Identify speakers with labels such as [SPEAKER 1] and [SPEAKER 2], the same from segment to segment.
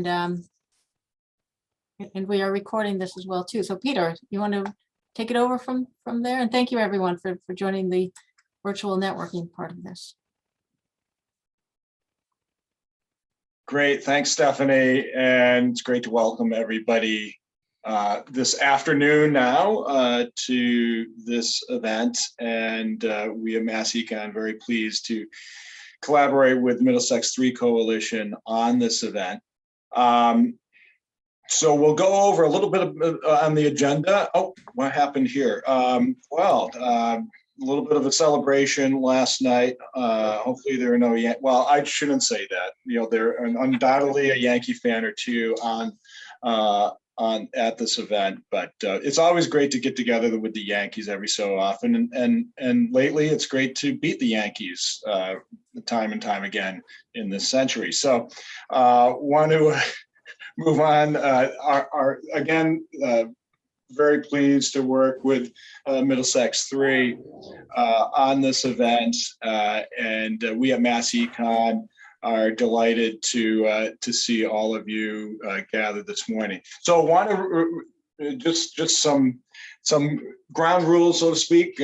[SPEAKER 1] And we are recording this as well too. So Peter, you want to take it over from there? And thank you everyone for joining the virtual networking part of this.
[SPEAKER 2] Great, thanks, Stephanie, and it's great to welcome everybody this afternoon now to this event. And we at MassEcon very pleased to collaborate with Middlesex 3 Coalition on this event. So we'll go over a little bit on the agenda. Oh, what happened here? A little bit of a celebration last night. Hopefully there are no well, I shouldn't say that. You know, there are undoubtedly a Yankee fan or two at this event, but it's always great to get together with the Yankees every so often, and lately it's great to beat the Yankees time and time again in this century. So want to move on. Again, very pleased to work with Middlesex 3 on this event, and we at MassEcon are delighted to see all of you gathered this morning. So I want to just some ground rules, so to speak,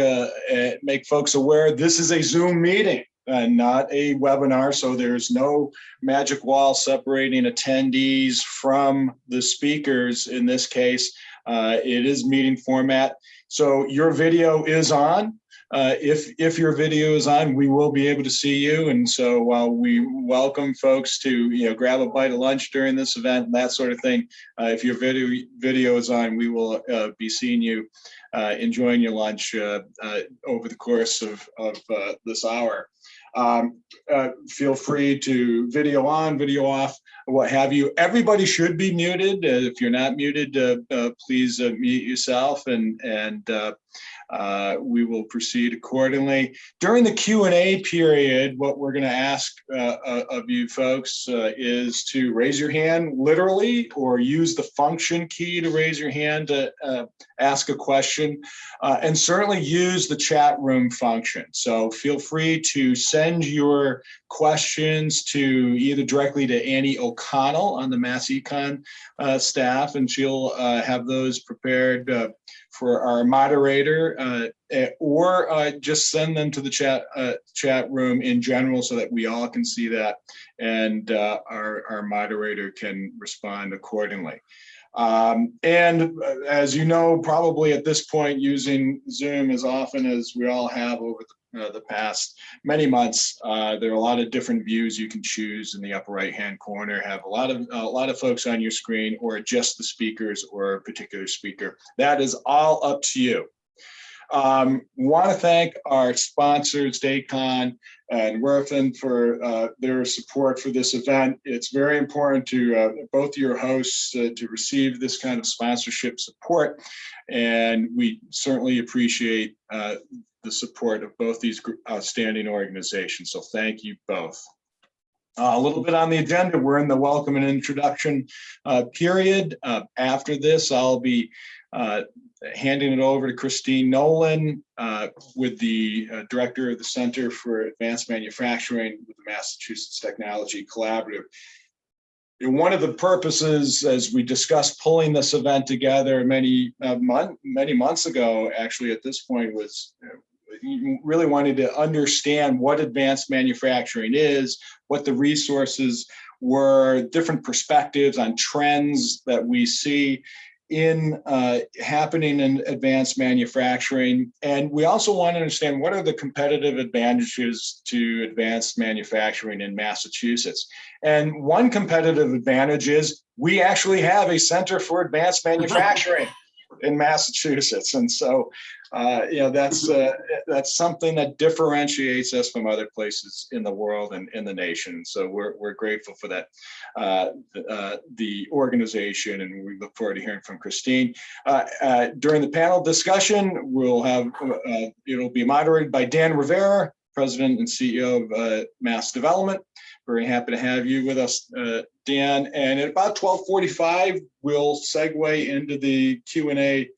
[SPEAKER 2] make folks aware. This is a Zoom meeting and not a webinar, so there's no magic wall separating attendees from the speakers in this case. It is meeting format. So your video is on. If your video is on, we will be able to see you. And so while we welcome folks to grab a bite of lunch during this event and that sort of thing, if your video is on, we will be seeing you enjoying your lunch over the course of this hour. Feel free to video on, video off, what have you. Everybody should be muted. If you're not muted, please mute yourself, and we will proceed accordingly. During the Q&A period, what we're going to ask of you folks is to raise your hand literally, or use the function key to raise your hand to ask a question, and certainly use the chat room function. So feel free to send your questions to either directly to Annie O'Connell on the MassEcon staff, and she'll have those prepared for our moderator, or just send them to the chat room in general so that we all can see that, and our moderator can respond accordingly. And as you know, probably at this point, using Zoom as often as we all have over the past many months, there are a lot of different views you can choose in the upper right-hand corner. Have a lot of folks on your screen, or just the speakers or a particular speaker. That is all up to you. Want to thank our sponsors, Daycon and Werthen, for their support for this event. It's very important to both your hosts to receive this kind of sponsorship support, and we certainly appreciate the support of both these outstanding organizations. So thank you both. A little bit on the agenda. We're in the welcome and introduction period. After this, I'll be handing it over to Christine Nolan, with the director of the Center for Advanced Manufacturing with the Massachusetts Technology Collaborative. And one of the purposes, as we discussed pulling this event together many months ago, actually at this point, was really wanted to understand what advanced manufacturing is, what the resources were, different perspectives on trends that we see in happening in advanced manufacturing. And we also want to understand what are the competitive advantages to advanced manufacturing in Massachusetts. And one competitive advantage is we actually have a Center for Advanced Manufacturing in Massachusetts. And so, that's something that differentiates us from other places in the world and in the nation. So we're grateful for that, the organization, and we look forward to hearing from Christine. During the panel discussion, we'll have, it'll be moderated by Dan Rivera, President and CEO of Mass Development. Very happy to have you with us, Dan. And at about 12:45, we'll segue into the Q&A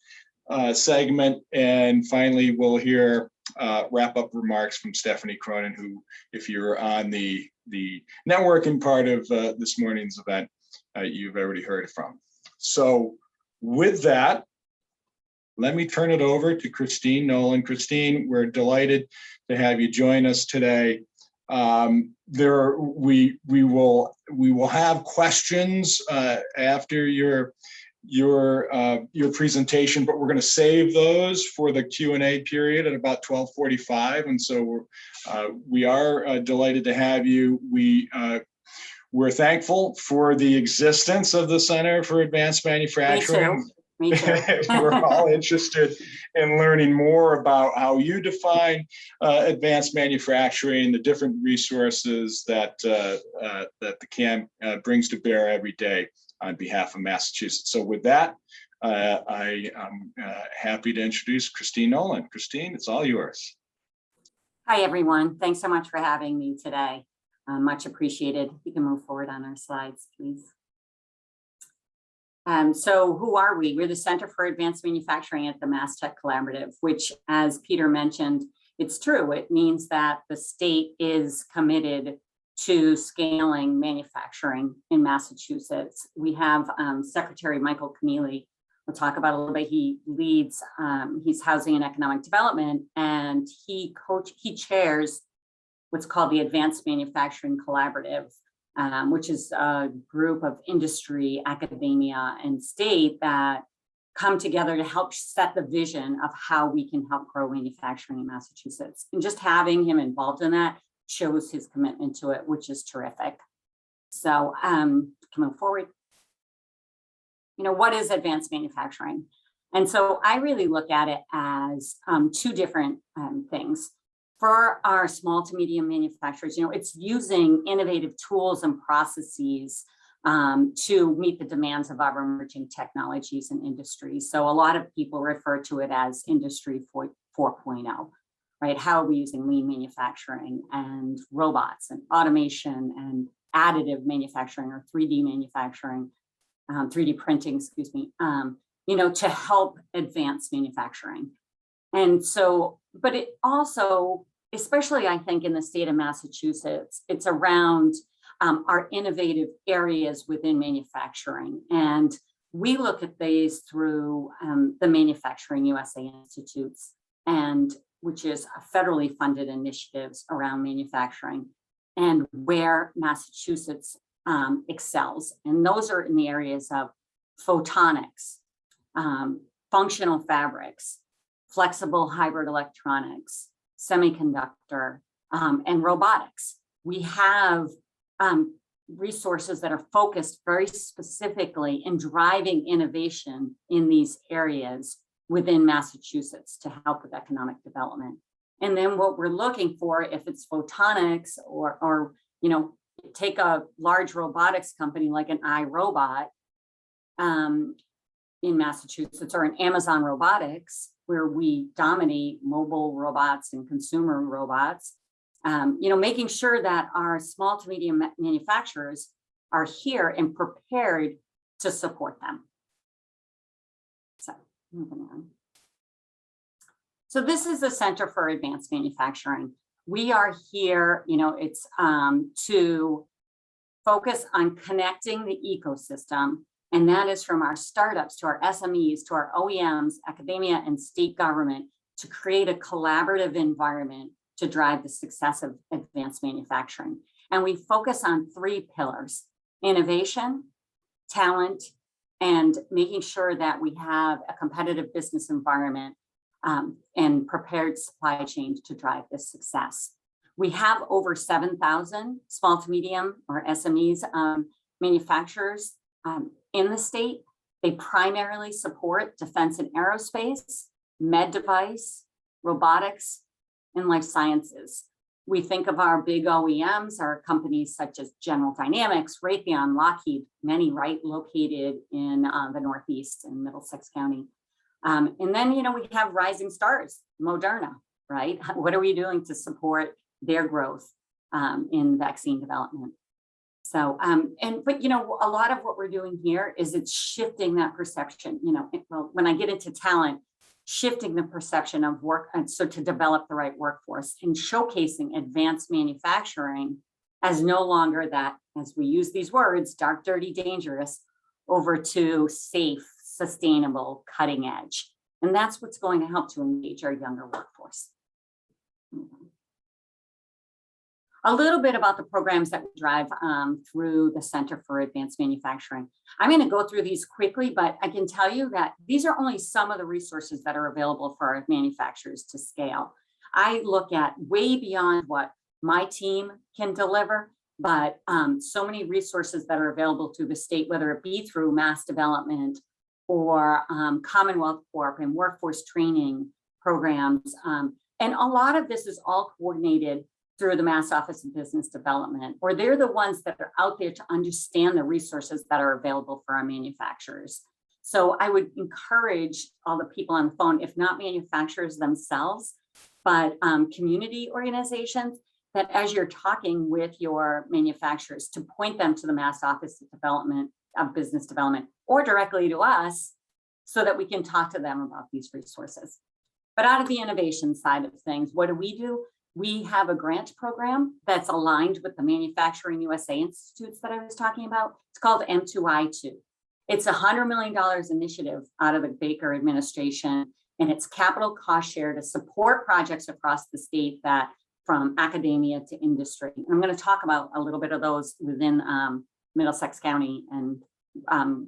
[SPEAKER 2] segment. And finally, we'll hear wrap-up remarks from Stephanie Cronin, who, if you're on the networking part of this morning's event, you've already heard from. So with that, let me turn it over to Christine Nolan. Christine, we're delighted to have you join us today. We will have questions after your presentation, but we're going to save those for the Q&A period at about 12:45. And so we are delighted to have you. We're thankful for the existence of the Center for Advanced Manufacturing.
[SPEAKER 3] Me too.
[SPEAKER 2] We're all interested in learning more about how you define advanced manufacturing, the different resources that the CAM brings to bear every day on behalf of Massachusetts. So with that, I am happy to introduce Christine Nolan. Christine, it's all yours.
[SPEAKER 3] Hi, everyone. Thanks so much for having me today. Much appreciated. You can move forward on our slides, please. So who are we? We're the Center for Advanced Manufacturing at the MassTech Collaborative, which, as Peter mentioned, it's true. It means that the state is committed to scaling manufacturing in Massachusetts. We have Secretary Michael Keneally. We'll talk about a little bit. He leads, he's Housing and Economic Development, and he chairs what's called the Advanced Manufacturing Collaborative, which is a group of industry, academia, and state that come together to help set the vision of how we can help grow manufacturing in Massachusetts. And just having him involved in that shows his commitment to it, which is terrific. So coming forward, what is advanced manufacturing? And so I really look at it as two different things. For our small to medium manufacturers, it's using innovative tools and processes to meet the demands of our emerging technologies and industries. So a lot of people refer to it as Industry 4.0, right? How are we using lean manufacturing and robots and automation and additive manufacturing or 3D manufacturing, 3D printing, to help advance manufacturing. And so, but it also, especially I think in the state of Massachusetts, it's around our innovative areas within manufacturing. And we look at these through the Manufacturing USA Institutes, and which is a federally funded initiatives around manufacturing and where Massachusetts excels. And those are in the areas of photonics, functional fabrics, flexible hybrid electronics, semiconductor, and robotics. We have resources that are focused very specifically in driving innovation in these areas within Massachusetts to help with economic development. And then what we're looking for, if it's photonics or take a large robotics company like an iRobot in Massachusetts, or an Amazon Robotics, where we dominate mobile robots and consumer robots, making sure that our small to medium manufacturers are here and prepared to support them. So moving on. So this is the Center for Advanced Manufacturing. We are here, it's to focus on connecting the ecosystem. And that is from our startups to our SMEs, to our OEMs, academia, and state government, to create a collaborative environment to drive the success of advanced manufacturing. And we focus on three pillars: innovation, talent, and making sure that we have a competitive business environment and prepared supply chain to drive this success. We have over 7,000 small to medium or SMEs manufacturers in the state. They primarily support defense and aerospace, med device, robotics, and life sciences. We think of our big OEMs, our companies such as General Dynamics, Raytheon, Lockheed, many located in the Northeast in Middlesex County. And then, we have rising stars, Moderna, right? What are we doing to support their growth in vaccine development? So, but a lot of what we're doing here is it's shifting that perception, when I get into talent, shifting the perception of work, and so to develop the right workforce and showcasing advanced manufacturing as no longer that, as we use these words, dark, dirty, dangerous, over to safe, sustainable, cutting edge. And that's what's going to help to engage our younger workforce. A little bit about the programs that we drive through the Center for Advanced Manufacturing. I'm going to go through these quickly, but I can tell you that these are only some of the resources that are available for our manufacturers to scale. I look at way beyond what my team can deliver, but so many resources that are available through the state, whether it be through mass development or Commonwealth Corp and workforce training programs. And a lot of this is all coordinated through the Mass Office of Business Development, or they're the ones that are out there to understand the resources that are available for our manufacturers. So I would encourage all the people on the phone, if not manufacturers themselves, but community organizations, that as you're talking with your manufacturers, to point them to the Mass Office of Business Development or directly to us, so that we can talk to them about these resources. But out of the innovation side of things, what do? We have a grant program that's aligned with the Manufacturing USA Institutes that I was talking about. It's called M2I2. It's a $100 million initiative out of the Baker administration, and it's capital cost share to support projects across the state, that from academia to industry. And I'm going to talk about a little bit of those within Middlesex County and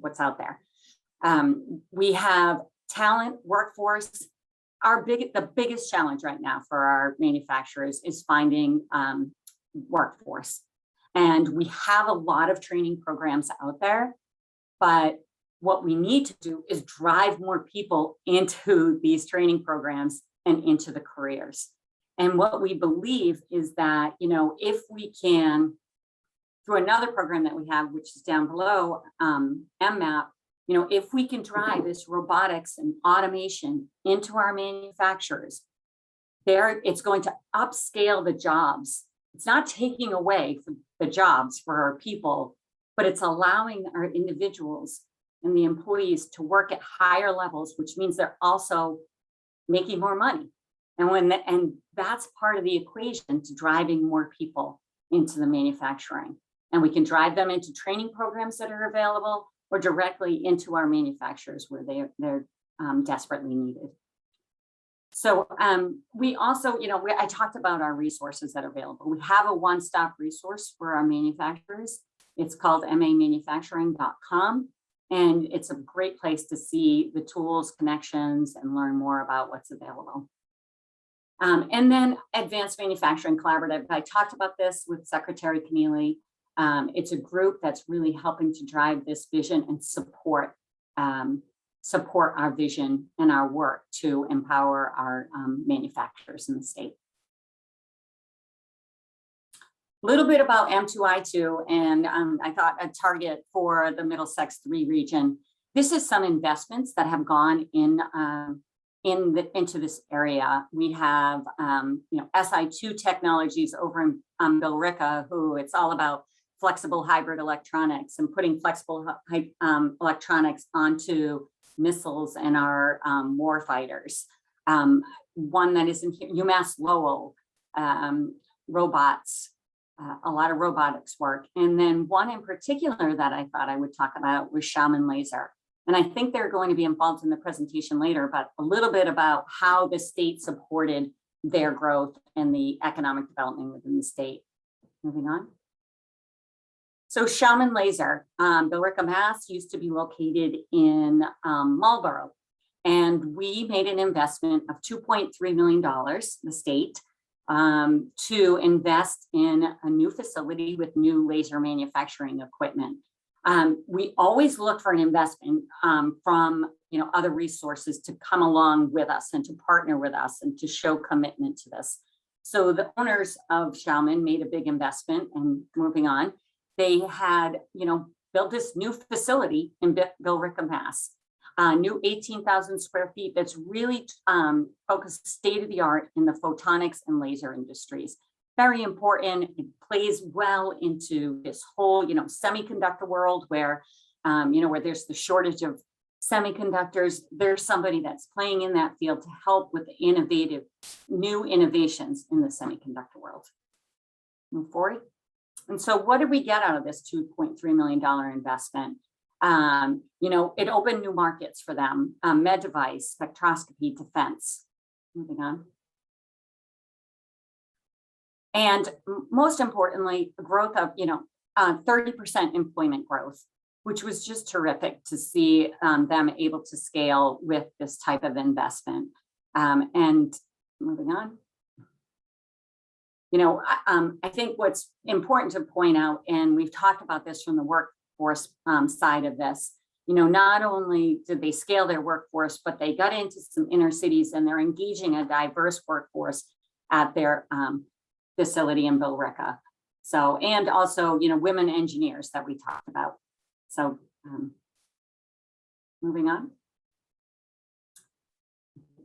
[SPEAKER 3] what's out there. We have talent, workforce. The biggest challenge right now for our manufacturers is finding workforce. And we have a lot of training programs out there, but what we need to do is drive more people into these training programs and into the careers. And what we believe is that, if we can, through another program that we have, which is down below, MMAP, if we can drive this robotics and automation into our manufacturers, it's going to upscale the jobs. It's not taking away the jobs for our people, but it's allowing our individuals and the employees to work at higher levels, which means they're also making more money. And that's part of the equation to driving more people into the manufacturing. And we can drive them into training programs that are available, or directly into our manufacturers where they're desperately needed. So we also, I talked about our resources that are available. We have a one-stop resource for our manufacturers. It's called mamanufacturing.com. And it's a great place to see the tools, connections, and learn more about what's available. And then Advanced Manufacturing Collaborative. I talked about this with Secretary Keneally. It's a group that's really helping to drive this vision and support our vision and our work to empower our manufacturers in the state. A little bit about M2I2, and I thought a target for the Middlesex 3 region. This is some investments that have gone into this area. We have SI2 Technologies over in Billerica, who it's all about flexible hybrid electronics and putting flexible electronics onto missiles and our war fighters. One that is in here, UMass Lowell, robots, a lot of robotics work. And then one in particular that I thought I would talk about was Schaumann Laser. And I think they're going to be involved in the presentation later, but a little bit about how the state supported their growth and the economic development within the state. Moving on. So Schaumann Laser, Billerica, Mass. Used to be located in Marlborough. And we made an investment of $2.3 million, the state, to invest in a new facility with new laser manufacturing equipment. We always look for an investment from other resources to come along with us and to partner with us and to show commitment to this. So the owners of Schaumann made a big investment, and moving on, they had built this new facility in Billerica, Mass. New 18,000 square feet that's really focused state-of-the-art in the photonics and laser industries. Very important. It plays well into this whole, semiconductor world where, where there's the shortage of semiconductors. There's somebody that's playing in that field to help with new innovations in the semiconductor world. Move forward. And so what did we get out of this $2.3 million investment? It opened new markets for them, med device, spectroscopy, defense. Moving on. And most importantly, growth of, 30% employment growth, which was just terrific to see them able to scale with this type of investment. And moving on. I think what's important to point out, and we've talked about this from the workforce side of this, not only did they scale their workforce, but they got into some inner cities and they're engaging a diverse workforce at their facility in Billerica. So, and also, women engineers that we talked about. So moving on.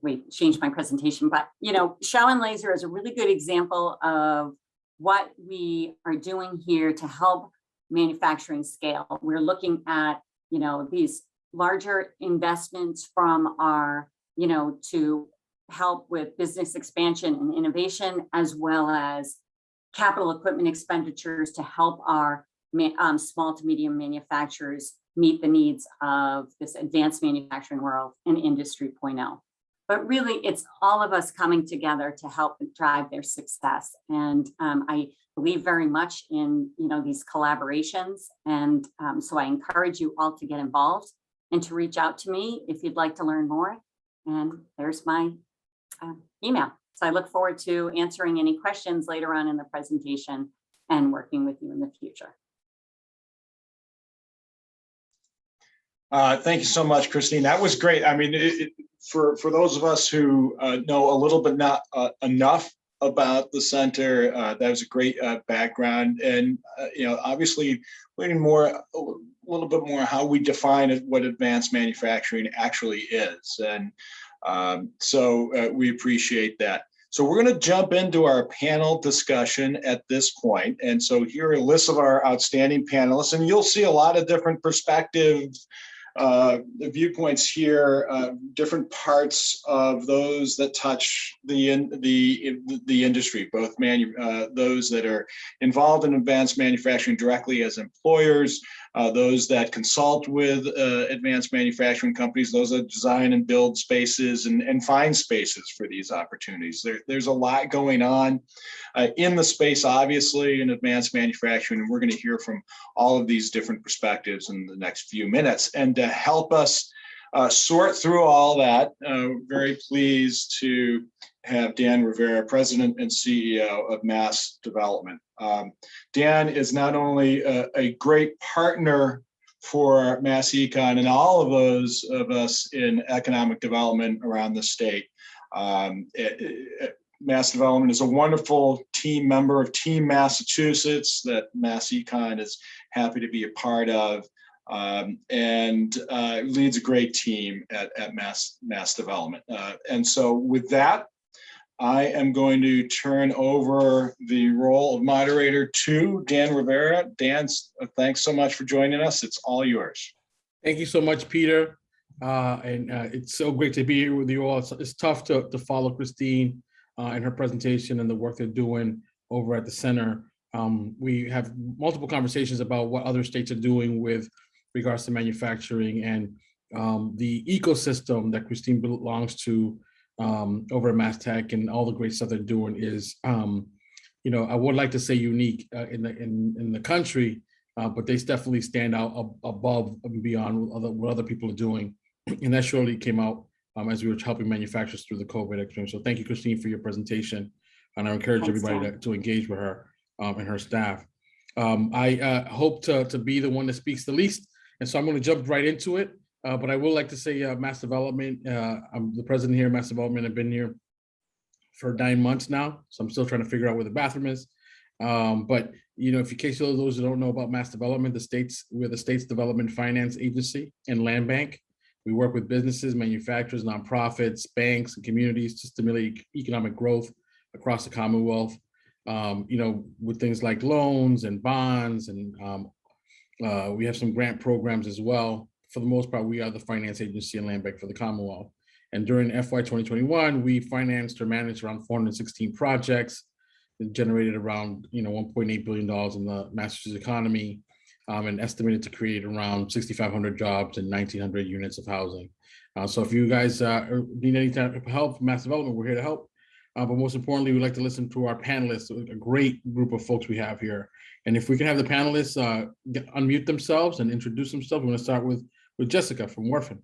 [SPEAKER 3] We changed my presentation, but Shaolin Laser is a really good example of what we are doing here to help manufacturing scale. We're looking at, these larger investments from our, to help with business expansion and innovation, as well as capital equipment expenditures to help our small to medium manufacturers meet the needs of this advanced manufacturing world and Industry 4.0. But really, it's all of us coming together to help drive their success. And I believe very much in these collaborations. And so I encourage you all to get involved and to reach out to me if you'd like to learn more. And there's my email. So I look forward to answering any questions later on in the presentation and working with you in the future.
[SPEAKER 2] Thank you so much, Christine. That was great. I mean, for those of us who know a little but not enough about the center, that was a great background. And, obviously learning a little bit more how we define what advanced manufacturing actually is. And so we appreciate that. So we're going to jump into our panel discussion at this point. And so here are a list of our outstanding panelists, and you'll see a lot of different perspectives, the viewpoints here, different parts of those that touch the industry, both those that are involved in advanced manufacturing directly as employers, those that consult with advanced manufacturing companies, those that design and build spaces and find spaces for these opportunities. There's a lot going on in the space, obviously, in advanced manufacturing, and we're going to hear from all of these different perspectives in the next few minutes. And to help us sort through all that, very pleased to have Dan Rivera, President and CEO of Mass Development. Dan is not only a great partner for MassEcon and all of those of us in economic development around the state. Mass Development is a wonderful team member of Team Massachusetts that MassEcon is happy to be a part of, and leads a great team at Mass Development. And so with that, I am going to turn over the role of moderator to Dan Rivera. Dan, thanks so much for joining us. It's all yours.
[SPEAKER 4] Thank you so much, Peter. It's so great to be here with you all. It's tough to follow Christine and her presentation and the work they're doing over at the center. We have multiple conversations about what other states are doing with regards to manufacturing, and the ecosystem that Christine belongs to over at Mass Tech and all the great stuff they're doing is, I would like to say unique in the country, but they definitely stand out above and beyond what other people are doing. And that surely came out as we were helping manufacturers through the COVID experience. So thank you, Christine, for your presentation. And I encourage everybody to engage with her and her staff. I hope to be the one that speaks the least. And so I'm going to jump right into it. But I would like to say Mass Development, I'm the president here at Mass Development. I've been here for 9 months now. So I'm still trying to figure out where the bathroom is. But, if in case those who don't know about Mass Development, we're the state's development finance agency and land bank. We work with businesses, manufacturers, nonprofits, banks, and communities to stimulate economic growth across the Commonwealth, with things like loans and bonds. And we have some grant programs as well. For the most part, we are the finance agency and land bank for the Commonwealth. And during FY 2021, we financed or managed around 416 projects It generated around, $1.8 billion in the Massachusetts economy, and estimated to create around 6,500 jobs and 1,900 units of housing. So if you guys need any type of help from Mass Development, we're here to help. But most importantly, we'd like to listen to our panelists, a great group of folks we have here. And if we can have the panelists unmute themselves and introduce themselves, we're going to start with Jessica from Wharfin.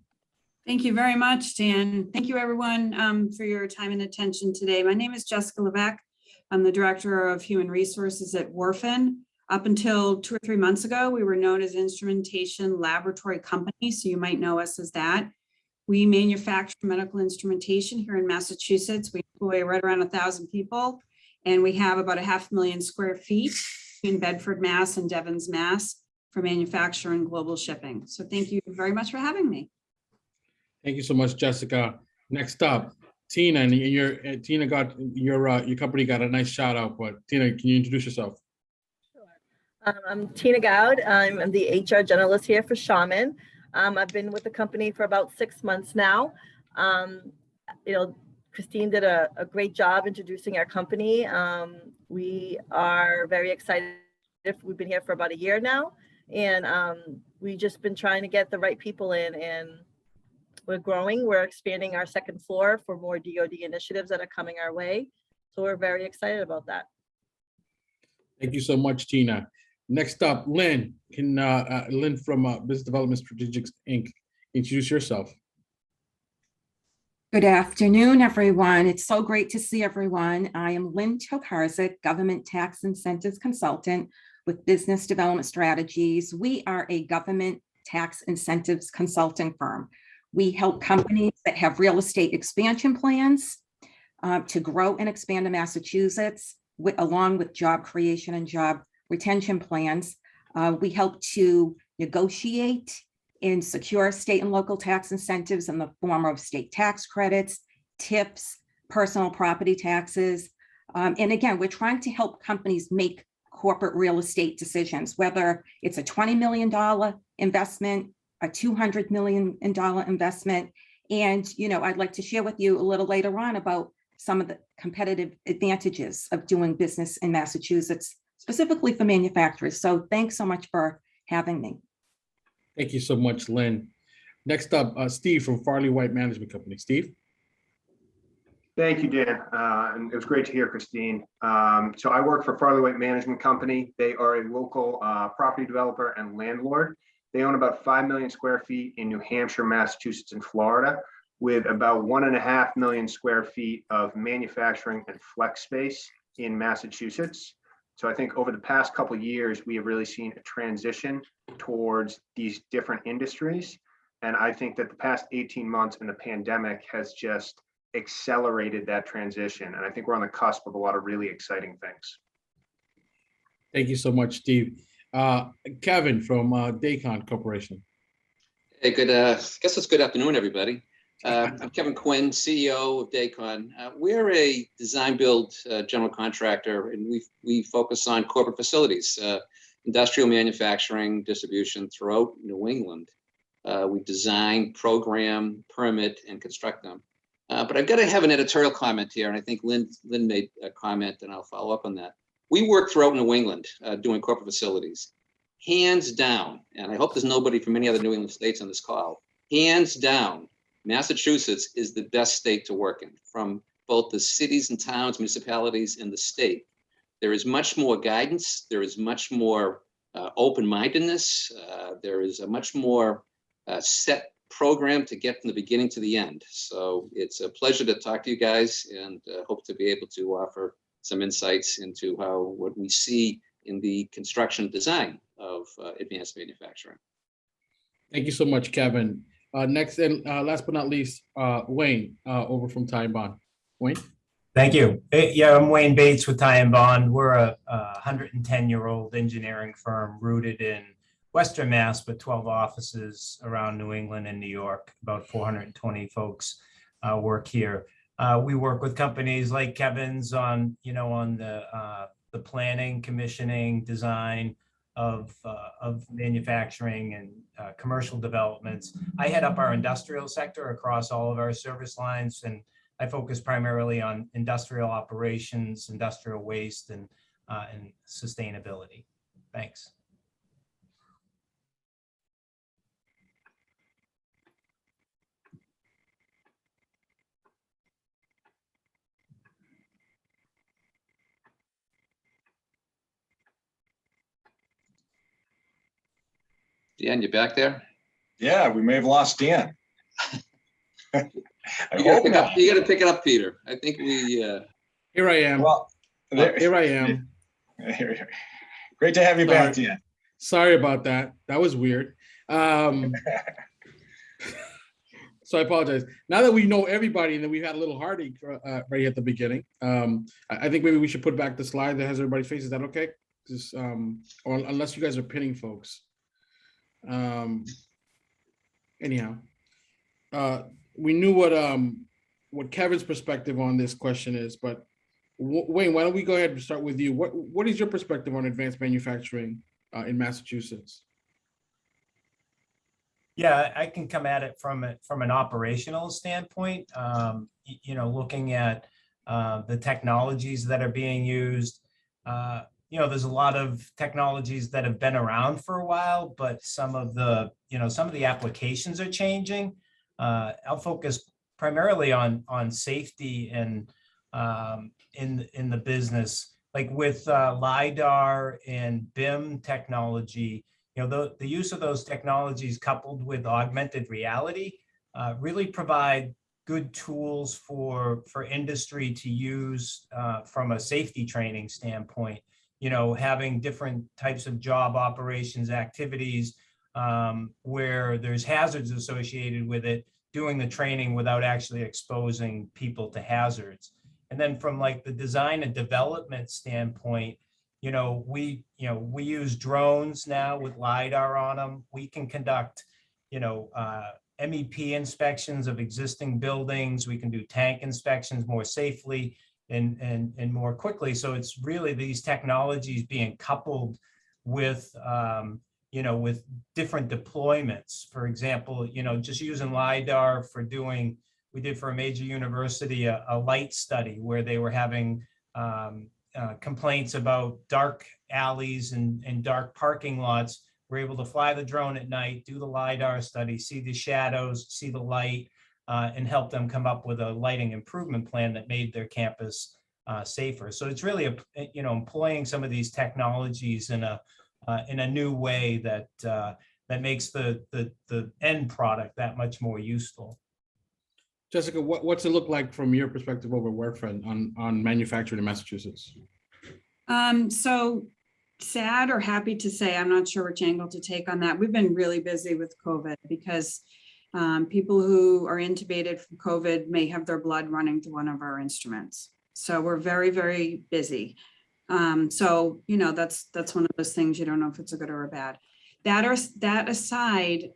[SPEAKER 5] Thank you very much, Dan. Thank you, everyone, for your time and attention today. My name is Jessica Levesque. I'm the Director of Human Resources at Wharfin. Up until 2 or 3 months ago, we were known as Instrumentation Laboratory Company, so you might know us as that. We manufacture medical instrumentation here in Massachusetts. We employ right around 1,000 people, and we have about 500,000 square feet in Bedford, Mass. and Devons, Mass. for manufacture and global shipping. So thank you very much for having me.
[SPEAKER 4] Thank you so much, Jessica. Next up, Tina, and Tina got your company got a nice shout out, but Tina, can you introduce yourself?
[SPEAKER 6] I'm Tina Gowd. I'm the HR generalist here for Shaman. I've been with the company for about 6 months now. Christine did a great job introducing our company. We are very excited. We've been here for about a year now, and we've just been trying to get the right people in, and we're growing. We're expanding our second floor for more DoD initiatives that are coming our way. So we're very excited about that.
[SPEAKER 4] Thank you so much, Tina. Next up, Lynn. Can Lynn from Business Development Strategics, Inc. introduce yourself?
[SPEAKER 7] Good afternoon, everyone. It's so great to see everyone. I am Lynn Tokarczyk, Government Tax Incentives Consultant with Business Development Strategies. We are a government tax incentives consulting firm. We help companies that have real estate expansion plans to grow and expand in Massachusetts, along with job creation and job retention plans. We help to negotiate and secure state and local tax incentives in the form of state tax credits, tips, personal property taxes. And again, we're trying to help companies make corporate real estate decisions, whether it's a $20 million investment, a $200 million investment. And, I'd like to share with you a little later on about some of the competitive advantages of doing business in Massachusetts, specifically for manufacturers. So thanks so much for having me.
[SPEAKER 4] Thank you so much, Lynn. Next up, Steve from Farley White Management Company. Steve?
[SPEAKER 8] Thank you, Dan. And it was great to hear Christine. So I work for Farley White Management Company. They are a local property developer and landlord. They own about 5 million square feet in New Hampshire, Massachusetts, and Florida, with about 1.5 million square feet of manufacturing and flex space in Massachusetts. So I think over the past couple of years, we have really seen a transition towards these different industries. And I think that the past 18 months in the pandemic has just accelerated that transition. And I think we're on the cusp of a lot of really exciting things.
[SPEAKER 4] Thank you so much, Steve. Kevin from Daycon Corporation.
[SPEAKER 9] Hey, I guess it's good afternoon, everybody. I'm Kevin Quinn, CEO of Daycon. We're a design build general contractor, and we focus on corporate facilities, industrial manufacturing, distribution throughout New England. We design, program, permit, and construct them. But I've got to have an editorial comment here, and I think Lynn made a comment, and I'll follow up on that. We work throughout New England doing corporate facilities. Hands down, and I hope there's nobody from any other New England states on this call, hands down, Massachusetts is the best state to work in, from both the cities and towns, municipalities, and the state. There is much more guidance. There is much more open-mindedness. There is a much more set program to get from the beginning to the end. So it's a pleasure to talk to you guys, and hope to be able to offer some insights into what we see in the construction design of advanced manufacturing.
[SPEAKER 4] Thank you so much, Kevin. Next and last but not least, Wayne over from Ty & Bond. Wayne?
[SPEAKER 10] Thank you. Yeah, I'm Wayne Bates with Ty & Bond. We're a 110-year-old engineering firm rooted in Western Mass with 12 offices around New England and New York. About 420 folks work here. We work with companies like Kevin's on the planning, commissioning, design of manufacturing and commercial developments. I head up our industrial sector across all of our service lines, and I focus primarily on industrial operations, industrial waste, and sustainability. Thanks.
[SPEAKER 9] Dan, you back there?
[SPEAKER 2] Yeah, we may have lost Dan. I
[SPEAKER 9] You gotta
[SPEAKER 2] hope
[SPEAKER 9] pick
[SPEAKER 2] not.
[SPEAKER 9] up, you gotta pick it up, Peter. I think we,
[SPEAKER 4] Here I am.
[SPEAKER 2] Well, there,
[SPEAKER 4] Here I am.
[SPEAKER 2] great to have you back,
[SPEAKER 4] Sorry.
[SPEAKER 2] Dan.
[SPEAKER 4] Sorry about that. That was weird. So I apologize. Now that we know everybody and then we had a little heartache right at the beginning, I think maybe we should put back the slide that has everybody's face. Is that okay? Just, or unless you guys are pinning folks. Anyhow, we knew what Kevin's perspective on this question is, but Wayne, why don't we go ahead and start with you? What is your perspective on advanced manufacturing in Massachusetts?
[SPEAKER 10] Yeah, I can come at it from an operational standpoint. Looking at the technologies that are being used. There's a lot of technologies that have been around for a while, but some of the applications are changing. I'll focus primarily on safety and in the business, like with LiDAR and BIM technology. The use of those technologies coupled with augmented reality really provide good tools for industry to use from a safety training standpoint. Having different types of job operations activities where there's hazards associated with it, doing the training without actually exposing people to hazards. And then from like the design and development standpoint, we use drones now with LiDAR on them. We can conduct, MEP inspections of existing buildings. We can do tank inspections more safely and more quickly. So it's really these technologies being coupled with, with different deployments. For example, just using LiDAR we did for a major university, a light study where they were having complaints about dark alleys and dark parking lots. We're able to fly the drone at night, do the LiDAR study, see the shadows, see the light, and help them come up with a lighting improvement plan that made their campus safer. So it's really, employing some of these technologies in a new way that makes the end product that much more useful.
[SPEAKER 4] Jessica, what's it look like from your perspective over Workfriend on manufacturing in Massachusetts?
[SPEAKER 5] So sad or happy to say, I'm not sure which angle to take on that. We've been really busy with COVID because people who are intubated from COVID may have their blood running to one of our instruments. So we're very, very busy. That's one of those things you don't know if it's a good or a bad. That aside,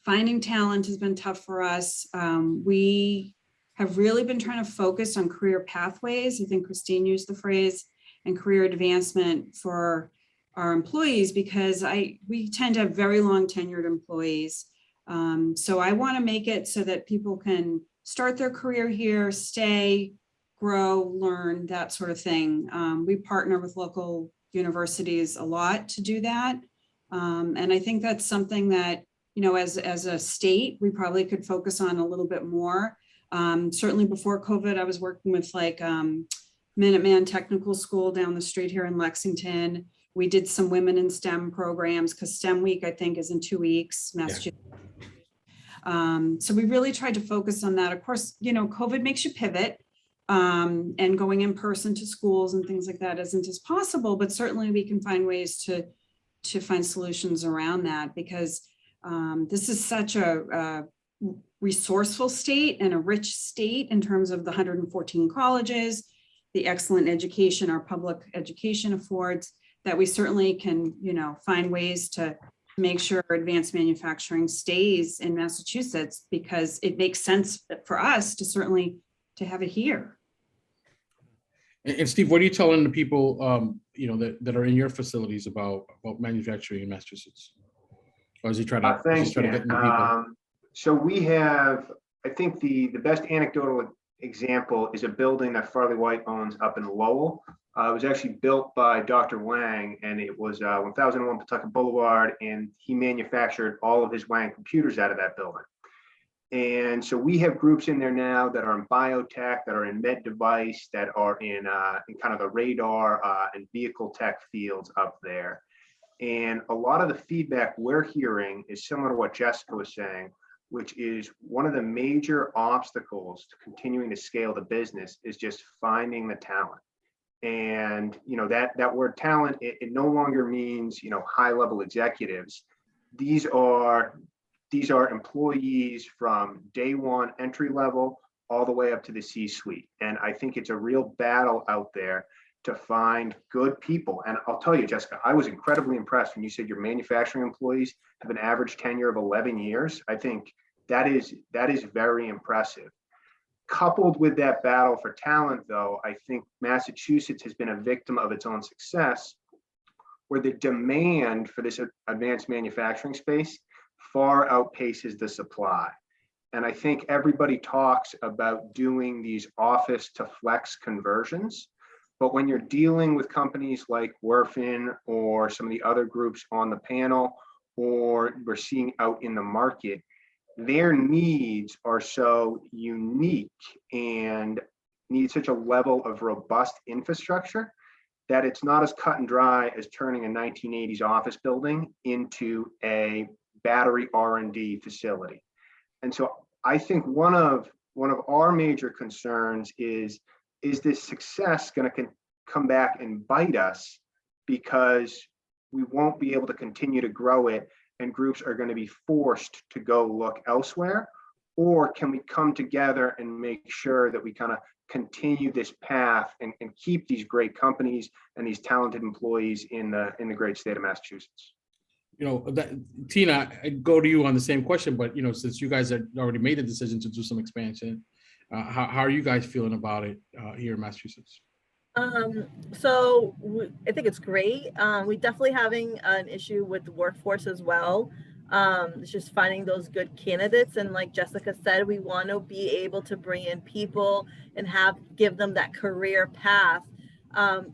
[SPEAKER 5] finding talent has been tough for us. We have really been trying to focus on career pathways. I think Christine used the phrase, and career advancement for our employees, because we tend to have very long tenured employees. So I want to make it so that people can start their career here, stay, grow, learn, that sort of thing. We partner with local universities a lot to do that. And I think that's something that, as a state, we probably could focus on a little bit more. Certainly before COVID, I was working with Minuteman Technical School down the street here in Lexington. We did some women in STEM programs because STEM week, I think, is in 2 weeks, Massachusetts. Yeah. So we really tried to focus on that. Of course, COVID makes you pivot, and going in person to schools and things like that isn't as possible, but certainly we can find ways to find solutions around that, because this is such a resourceful state and a rich state in terms of the 114 colleges, the excellent education our public education affords, that we certainly can, find ways to make sure advanced manufacturing stays in Massachusetts, because it makes sense for us to have it here.
[SPEAKER 4] And Steve, what are you telling the people, that are in your facilities about manufacturing in Massachusetts? Or is he trying to,
[SPEAKER 8] Thanks,
[SPEAKER 4] to get
[SPEAKER 8] Dan.
[SPEAKER 4] new people?
[SPEAKER 8] So we have I think the best anecdotal example is a building that Farley White owns up in Lowell. It was actually built by Dr. Wang, and it was 1001 Pawtucket Boulevard, and he manufactured all of his Wang computers out of that building. And so we have groups in there now that are in biotech, that are in med device, that are in kind of the radar and vehicle tech fields up there. And a lot of the feedback we're hearing is similar to what Jessica was saying, which is one of the major obstacles to continuing to scale the business is just finding the talent. And that word talent, it no longer means high level executives. These are employees from day one entry level all the way up to the C-suite. And I think it's a real battle out there to find good people. And I'll tell you, Jessica, I was incredibly impressed when you said your manufacturing employees have an average tenure of 11 years. I think that is very impressive. Coupled with that battle for talent, though, I think Massachusetts has been a victim of its own success, where the demand for this advanced manufacturing space far outpaces the supply. And I think everybody talks about doing these office to flex conversions, but when you're dealing with companies like Werfen or some of the other groups on the panel, or we're seeing out in the market, their needs are so unique and need such a level of robust infrastructure that it's not as cut and dry as turning a 1980s office building into a battery R&D facility. And so I think one of our major concerns is this success going to come back and bite us, because we won't be able to continue to grow it and groups are going to be forced to go look elsewhere? Or can we come together and make sure that we kind of continue this path and keep these great companies and these talented employees in the great state of Massachusetts?
[SPEAKER 4] Tina, I go to you on the same question, but since you guys had already made the decision to do some expansion, how are you guys feeling about it here in Massachusetts?
[SPEAKER 6] So I think it's great. We definitely having an issue with the workforce as well. It's just finding those good candidates. And like Jessica said, we want to be able to bring in people and give them that career path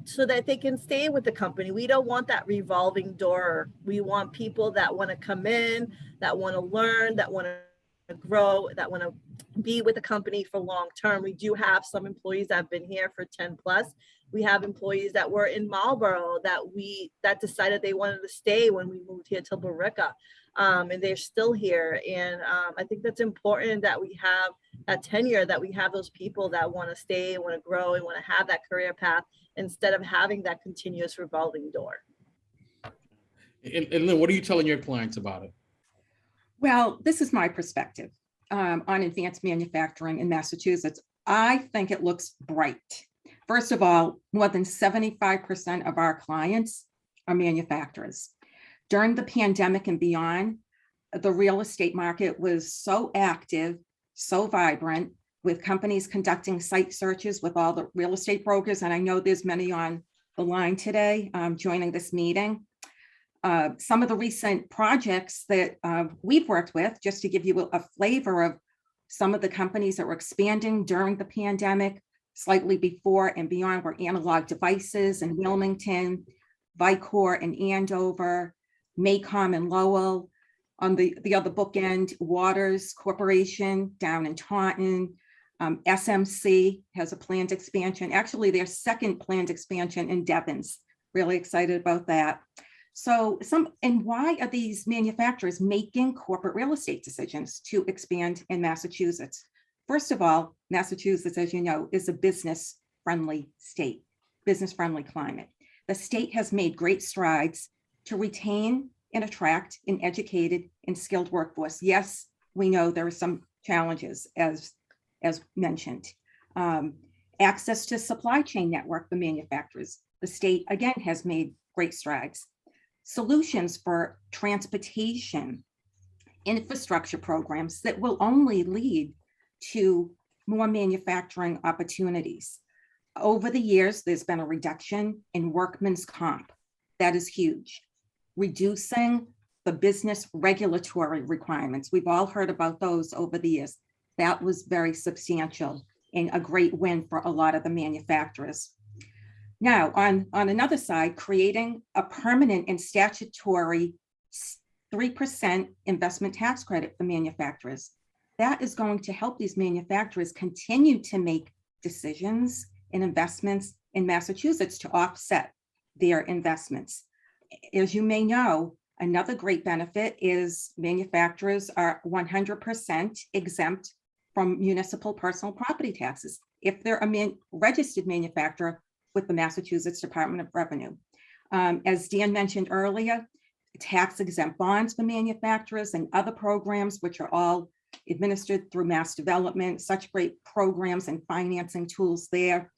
[SPEAKER 6] so that they can stay with the company. We don't want that revolving door. We want people that want to come in, that want to learn, that want to grow, that want to be with the company for long term. We do have some employees that have been here for 10 plus. We have employees that were in Marlboro that decided they wanted to stay when we moved here to Barica, and they're still here. And I think that's important that we have that tenure, that we have those people that want to stay, want to grow, and want to have that career path instead of having that continuous revolving door.
[SPEAKER 4] And Lynn, what are you telling your clients about it?
[SPEAKER 7] Well, this is my perspective on advanced manufacturing in Massachusetts. I think it looks bright. First of all, more than 75% of our clients are manufacturers. During the pandemic and beyond, the real estate market was so active, so vibrant, with companies conducting site searches with all the real estate brokers. And I know there's many on the line today joining this meeting. Some of the recent projects that we've worked with, just to give you a flavor of some of the companies that were expanding during the pandemic, slightly before and beyond, were Analog Devices in Wilmington, Vicor in Andover, Maycom in Lowell. On the other bookend, Waters Corporation down in Taunton. SMC has a planned expansion. Actually, their second planned expansion in Devens. Really excited about that. So why are these manufacturers making corporate real estate decisions to expand in Massachusetts? First of all, Massachusetts, as you know, is a business-friendly state, business-friendly climate. The state has made great strides to retain and attract an educated and skilled workforce. Yes, we know there are some challenges, as mentioned. Access to supply chain network for manufacturers. The state, again, has made great strides. Solutions for transportation, infrastructure programs that will only lead to more manufacturing opportunities. Over the years, there's been a reduction in workman's comp. That is huge. Reducing the business regulatory requirements. We've all heard about those over the years. That was very substantial and a great win for a lot of the manufacturers. Now, on another side, creating a permanent and statutory 3% investment tax credit for manufacturers. That is going to help these manufacturers continue to make decisions and investments in Massachusetts to offset their investments. As you may know, another great benefit is manufacturers are 100% exempt from municipal personal property taxes if they're a registered manufacturer with the Massachusetts Department of Revenue. As Dan mentioned earlier, tax exempt bonds for manufacturers and other programs, which are all administered through Mass Development, such great programs and financing tools there.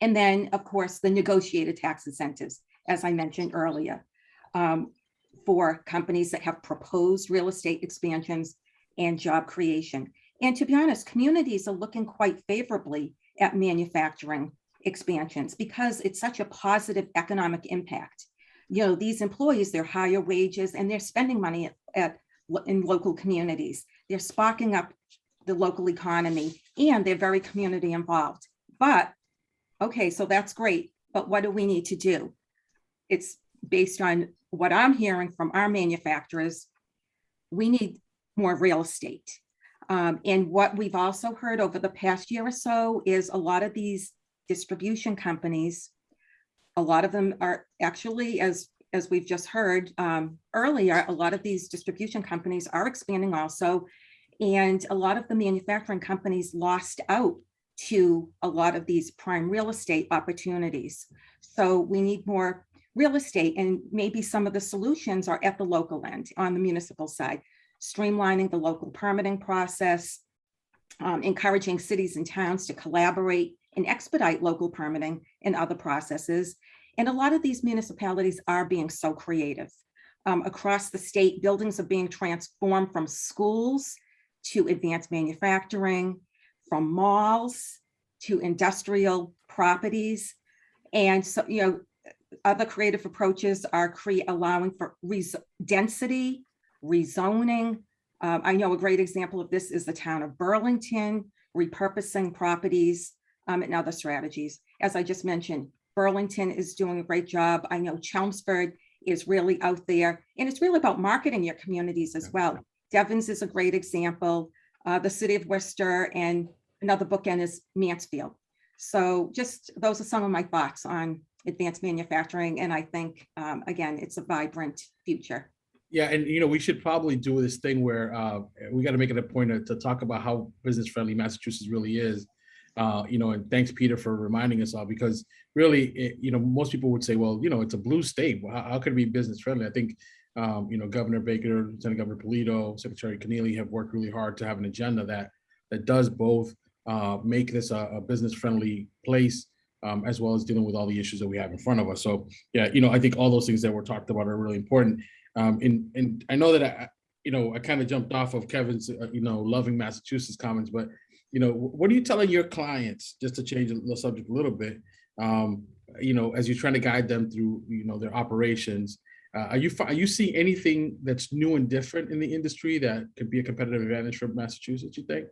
[SPEAKER 7] And then, of course, the negotiated tax incentives, as I mentioned earlier, for companies that have proposed real estate expansions and job creation. And to be honest, communities are looking quite favorably at manufacturing expansions because it's such a positive economic impact. You know, these employees, they're higher wages and they're spending money in local communities. They're sparking up the local economy and they're very community involved. But, okay, so that's great. But what do we need to do? It's based on what I'm hearing from our manufacturers. We need more real estate. And what we've also heard over the past year or so is a lot of these distribution companies, a lot of them are actually, as we've just heard earlier, a lot of these distribution companies are expanding also. And a lot of the manufacturing companies lost out to a lot of these prime real estate opportunities. So we need more real estate, and maybe some of the solutions are at the local end on the municipal side, streamlining the local permitting process, encouraging cities and towns to collaborate and expedite local permitting and other processes. And a lot of these municipalities are being so creative. Across the state, buildings are being transformed from schools to advanced manufacturing, from malls to industrial properties. And so, you know, other creative approaches are allowing for density, rezoning. I know a great example of this is the town of Burlington, repurposing properties and other strategies. As I just mentioned, Burlington is doing a great job. I know Chelmsford is really out there, and it's really about marketing your communities as well. Devon's is a great example, the city of Worcester, and another bookend is Mansfield. So just those are some of my thoughts on advanced manufacturing. And I think, again, it's a vibrant future.
[SPEAKER 4] Yeah, and you know, we should probably do this thing where we got to make it a point to talk about how business friendly Massachusetts really is. You know, and thanks, Peter, for reminding us all, because really, you know, most people would say, well, you know, it's a blue state. Well, how could it be business friendly? I think, you know, Governor Baker, Lieutenant Governor Polito, Secretary Keneally have worked really hard to have an agenda that does both make this a business friendly place, as well as dealing with all the issues that we have in front of us. So, yeah, you know, I think all those things that were talked about are really important. And I know that, you know, I kind of jumped off of Kevin's, you know, loving Massachusetts comments, but, you know, what are you telling your clients, just to change the subject a little bit, you know, as you're trying to guide them through, you know, their operations? Are you seeing anything that's new and different in the industry that could be a competitive advantage for Massachusetts, you think?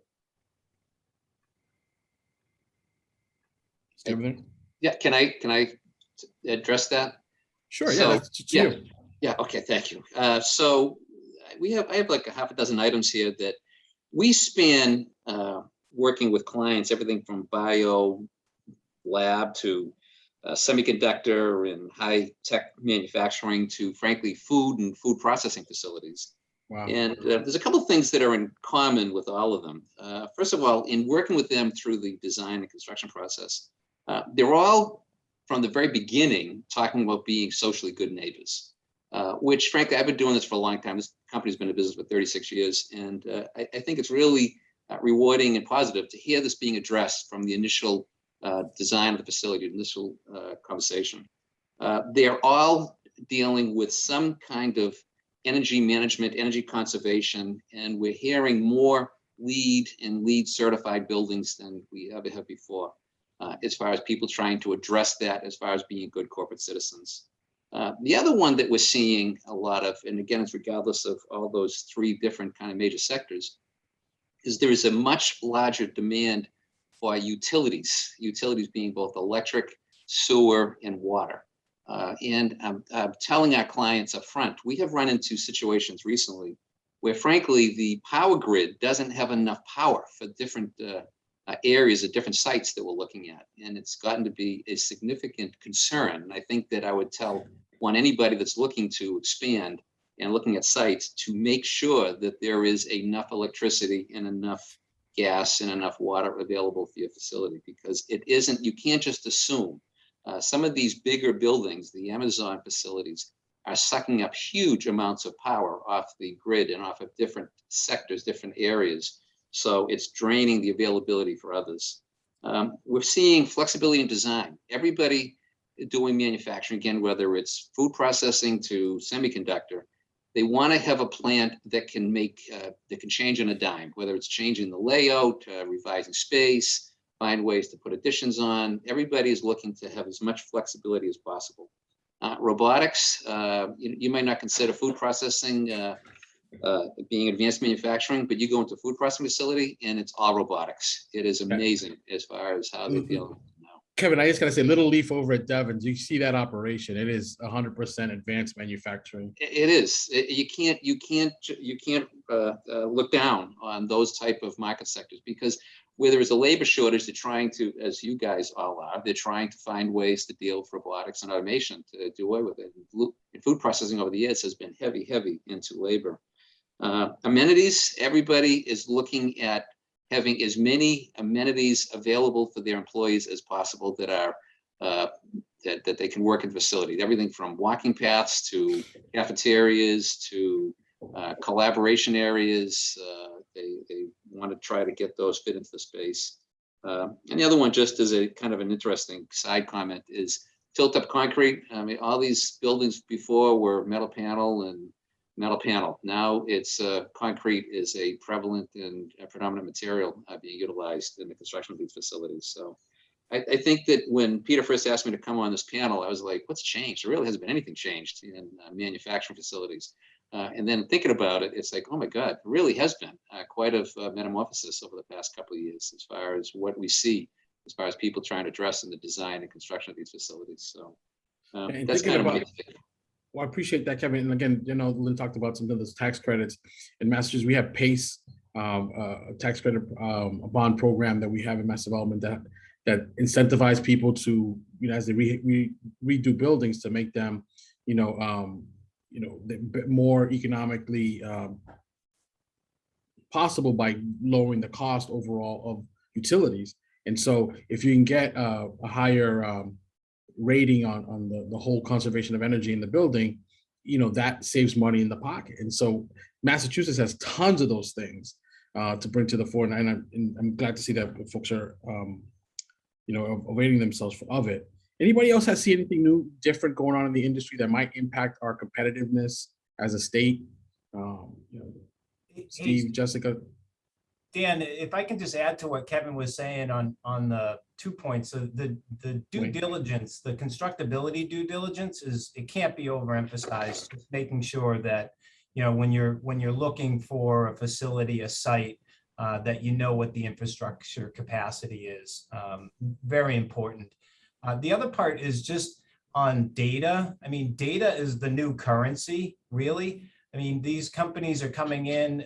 [SPEAKER 4] Everything?
[SPEAKER 9] Yeah, can I address that?
[SPEAKER 4] Sure,
[SPEAKER 9] So,
[SPEAKER 4] yeah, that's you.
[SPEAKER 9] Yeah, okay, thank you. So I have like a half a dozen items here that we span working with clients, everything from bio lab to semiconductor and high tech manufacturing to, frankly, food and food processing facilities.
[SPEAKER 4] Wow.
[SPEAKER 9] And there's a couple of things that are in common with all of them. First of all, in working with them through the design and construction process, they're all, from the very beginning, talking about being socially good neighbors, which, frankly, I've been doing this for a long time. This company's been in business for 36 years. And I think it's really rewarding and positive to hear this being addressed from the initial design of the facility, the initial conversation. They're all dealing with some kind of energy management, energy conservation, and we're hearing more LEED and LEED certified buildings than we ever have before, as far as people trying to address that, as far as being good corporate citizens. The other one that we're seeing a lot of, and again, it's regardless of all those three different kind of major sectors, is there is a much larger demand for utilities being both electric, sewer, and water. And I'm telling our clients up front, we have run into situations recently where frankly, the power grid doesn't have enough power for different areas at different sites that we're looking at. And it's gotten to be a significant concern. And I think that I would want anybody that's looking to expand and looking at sites to make sure that there is enough electricity and enough gas and enough water available for your facility, because it isn't, you can't just assume. Some of these bigger buildings, the Amazon facilities, are sucking up huge amounts of power off the grid and off of different sectors, different areas. So it's draining the availability for others. We're seeing flexibility in design. Everybody doing manufacturing, again, whether it's food processing to semiconductor, they want to have a plant that can that can change on a dime, whether it's changing the layout, revising space, find ways to put additions on. Everybody is looking to have as much flexibility as possible. Robotics, you might not consider food processing being advanced manufacturing, but you go into a food processing facility and it's all robotics. It is amazing as far as how they're dealing with it now.
[SPEAKER 4] Kevin, I just gotta say, Little Leaf over at Devon's, you see that operation. It is 100% advanced manufacturing.
[SPEAKER 9] It is. You can't look down on those type of market sectors, because where there is a labor shortage, they're trying to, as you guys all are, they're trying to find ways to deal with robotics and automation to do away with it. And food processing over the years has been heavy into labor. Amenities, everybody is looking at having as many amenities available for their employees as possible that are that they can work in facility. Everything from walking paths to cafeterias to collaboration areas. They want to try to get those fit into the space. And the other one, just as a kind of an interesting side comment, is tilt-up concrete. I mean, all these buildings before were metal panel and metal panel. Now it's concrete is a prevalent and predominant material being utilized in the construction of these facilities. So I think that when Peter first asked me to come on this panel, I was like, what's changed? There really hasn't been anything changed in manufacturing facilities. And then thinking about it, it's like, oh my God, it really has been quite a metamorphosis over the past couple of years as far as what we see, as far as people trying to address in the design and construction of these facilities. So that's kind of my take.
[SPEAKER 4] Well, I appreciate that, Kevin. And again, Lynn talked about some of those tax credits. In Massachusetts, we have PACE, a tax credit bond program that we have in Mass Development that incentivize people to, as they redo buildings, to make them, more economically possible by lowering the cost overall of utilities. And so if you can get a higher rating on the whole conservation of energy in the building, that saves money in the pocket. And so Massachusetts has tons of those things to bring to the fore. And I'm glad to see that folks are, availing themselves of it. Anybody else see anything new, different going on in the industry that might impact our competitiveness as a state? Steve, Jessica?
[SPEAKER 10] Dan, if I can just add to what Kevin was saying on the 2 points, so the due diligence, the constructability due diligence it can't be overemphasized. Just making sure that, when you're looking for a facility, a site, that what the infrastructure capacity is. Very important. The other part is just on data. I mean, data is the new currency, really. I mean, these companies are coming in,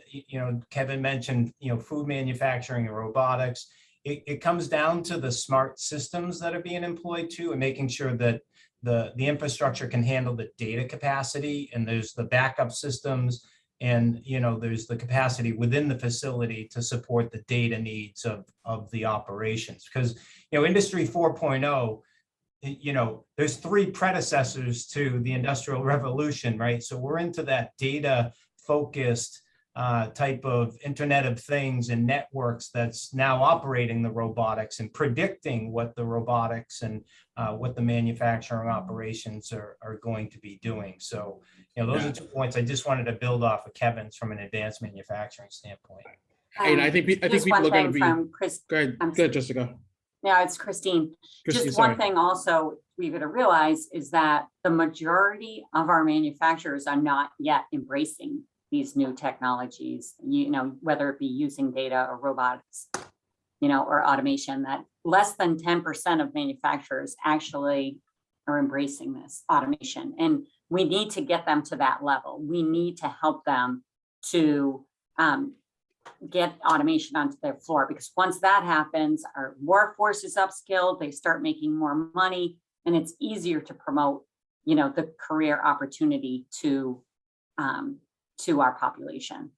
[SPEAKER 10] Kevin mentioned, food manufacturing and robotics. It comes down to the smart systems that are being employed too, and making sure that the infrastructure can handle the data capacity, and there's the backup systems, and there's the capacity within the facility to support the data needs of the operations. Because Industry 4.0, there's 3 predecessors to the Industrial Revolution, right? So we're into that data focused type of Internet of Things and networks that's now operating the robotics and predicting what the robotics and what the manufacturing operations are going to be doing. So, those are 2 points I just wanted to build off of Kevin's from an advanced manufacturing standpoint.
[SPEAKER 4] And I think people are going to be. Go ahead, Jessica.
[SPEAKER 3] Yeah, it's Christine. Just one thing also we've got to realize is that the majority of our manufacturers are not yet embracing these new technologies, whether it be using data or robotics, or automation, that less than 10% of manufacturers actually are embracing this automation. And we need to get them to that level. We need to help them to get automation onto their floor, because once that happens, our workforce is upskilled, they start making more money, and it's easier to promote, the career opportunity to our population.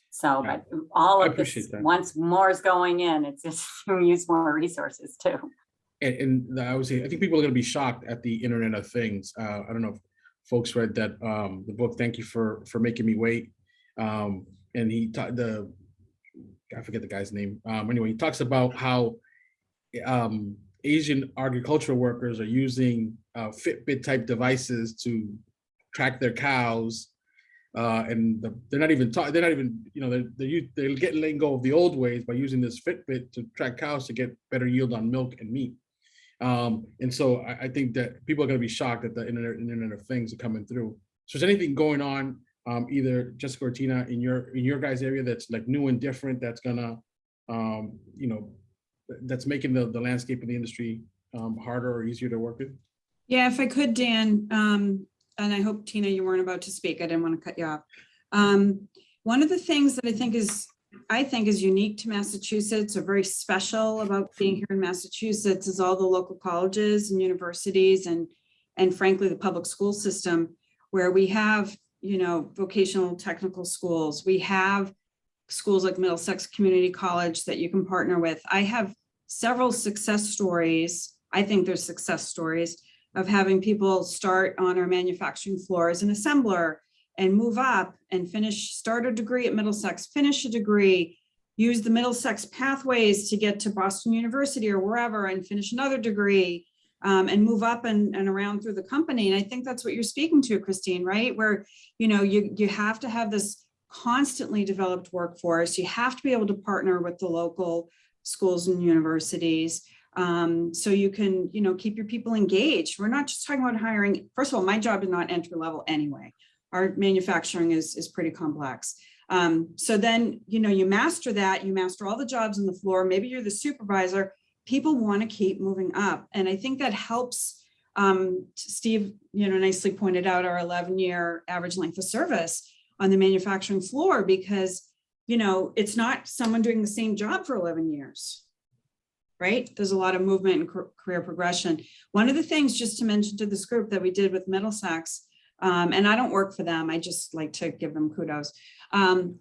[SPEAKER 3] So, but all of this, once more is going in, it's just to use more resources too.
[SPEAKER 4] And I would say, I think people are going to be shocked at the Internet of Things. I don't know if folks read that the book. Thank you for making me wait. And I forget the guy's name. Anyway, he talks about how Asian agricultural workers are using Fitbit type devices to track their cows. And they're not even, they're getting letting go of the old ways by using this Fitbit to track cows to get better yield on milk and meat. And so I think that people are going to be shocked that the Internet of Things are coming through. So is anything going on, either Jessica or Tina, in your guys' area that's like new and different, that's gonna, that's making the landscape of the industry harder or easier to work with?
[SPEAKER 5] Yeah, if I could, Dan, and I hope, Tina, you weren't about to speak. I didn't want to cut you off. One of the things that I think is unique to Massachusetts, or very special about being here in Massachusetts, is all the local colleges and universities and frankly, the public school system, where we have, vocational technical schools. We have schools like Middlesex Community College that you can partner with. I have several success stories. I think there's success stories of having people start on our manufacturing floor as an assembler and move up and start a degree at Middlesex, finish a degree, use the Middlesex pathways to get to Boston University or wherever and finish another degree, and move up and around through the company. And I think that's what you're speaking to, Christine, right? Where, you have to have this constantly developed workforce. You have to be able to partner with the local schools and universities. So you can, keep your people engaged. We're not just talking about hiring. First of all, my job is not entry level anyway. Our manufacturing is pretty complex. So then, you master that, you master all the jobs on the floor. Maybe you're the supervisor. People want to keep moving up. And I think that helps. Steve, nicely pointed out our 11-year average length of service on the manufacturing floor, because, it's not someone doing the same job for 11 years. Right? There's a lot of movement and career progression. One of the things, just to mention to this group, that we did with Middlesex, and I don't work for them, I just like to give them kudos,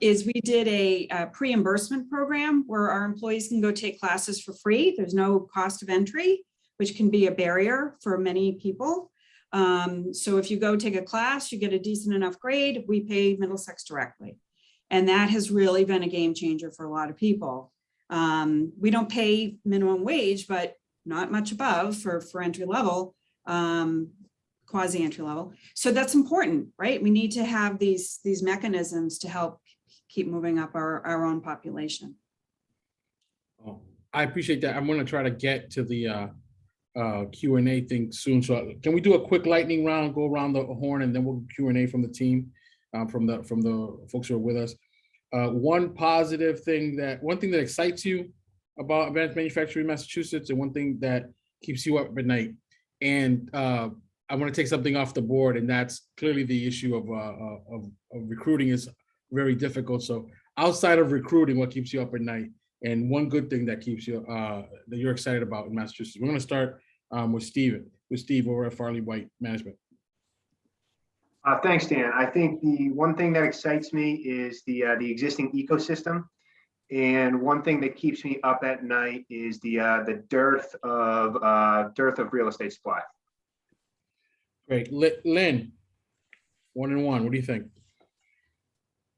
[SPEAKER 5] is we did a pre-reimbursement program where our employees can go take classes for free. There's no cost of entry, which can be a barrier for many people. So if you go take a class, you get a decent enough grade, we pay Middlesex directly. And that has really been a game changer for a lot of people. We don't pay minimum wage, but not much above for entry level, quasi entry level. So that's important, right? We need to have these mechanisms to help keep moving up our own population.
[SPEAKER 4] Oh, I appreciate that. I'm going to try to get to the Q&A thing soon. So can we do a quick lightning round, go around the horn, and then we'll Q&A from the team, from the folks who are with us. One thing that excites you about advanced manufacturing in Massachusetts, and one thing that keeps you up at night. And I want to take something off the board, and that's clearly the issue of recruiting is very difficult. So outside of recruiting, what keeps you up at night, and one good thing that keeps you that you're excited about in Massachusetts? We're going to start with Steve over at Farley White Management.
[SPEAKER 8] Thanks, Dan. I think the one thing that excites me is the existing ecosystem, and one thing that keeps me up at night is the dearth of real estate supply.
[SPEAKER 4] Great, Lynn. 1 and 1. What do you think?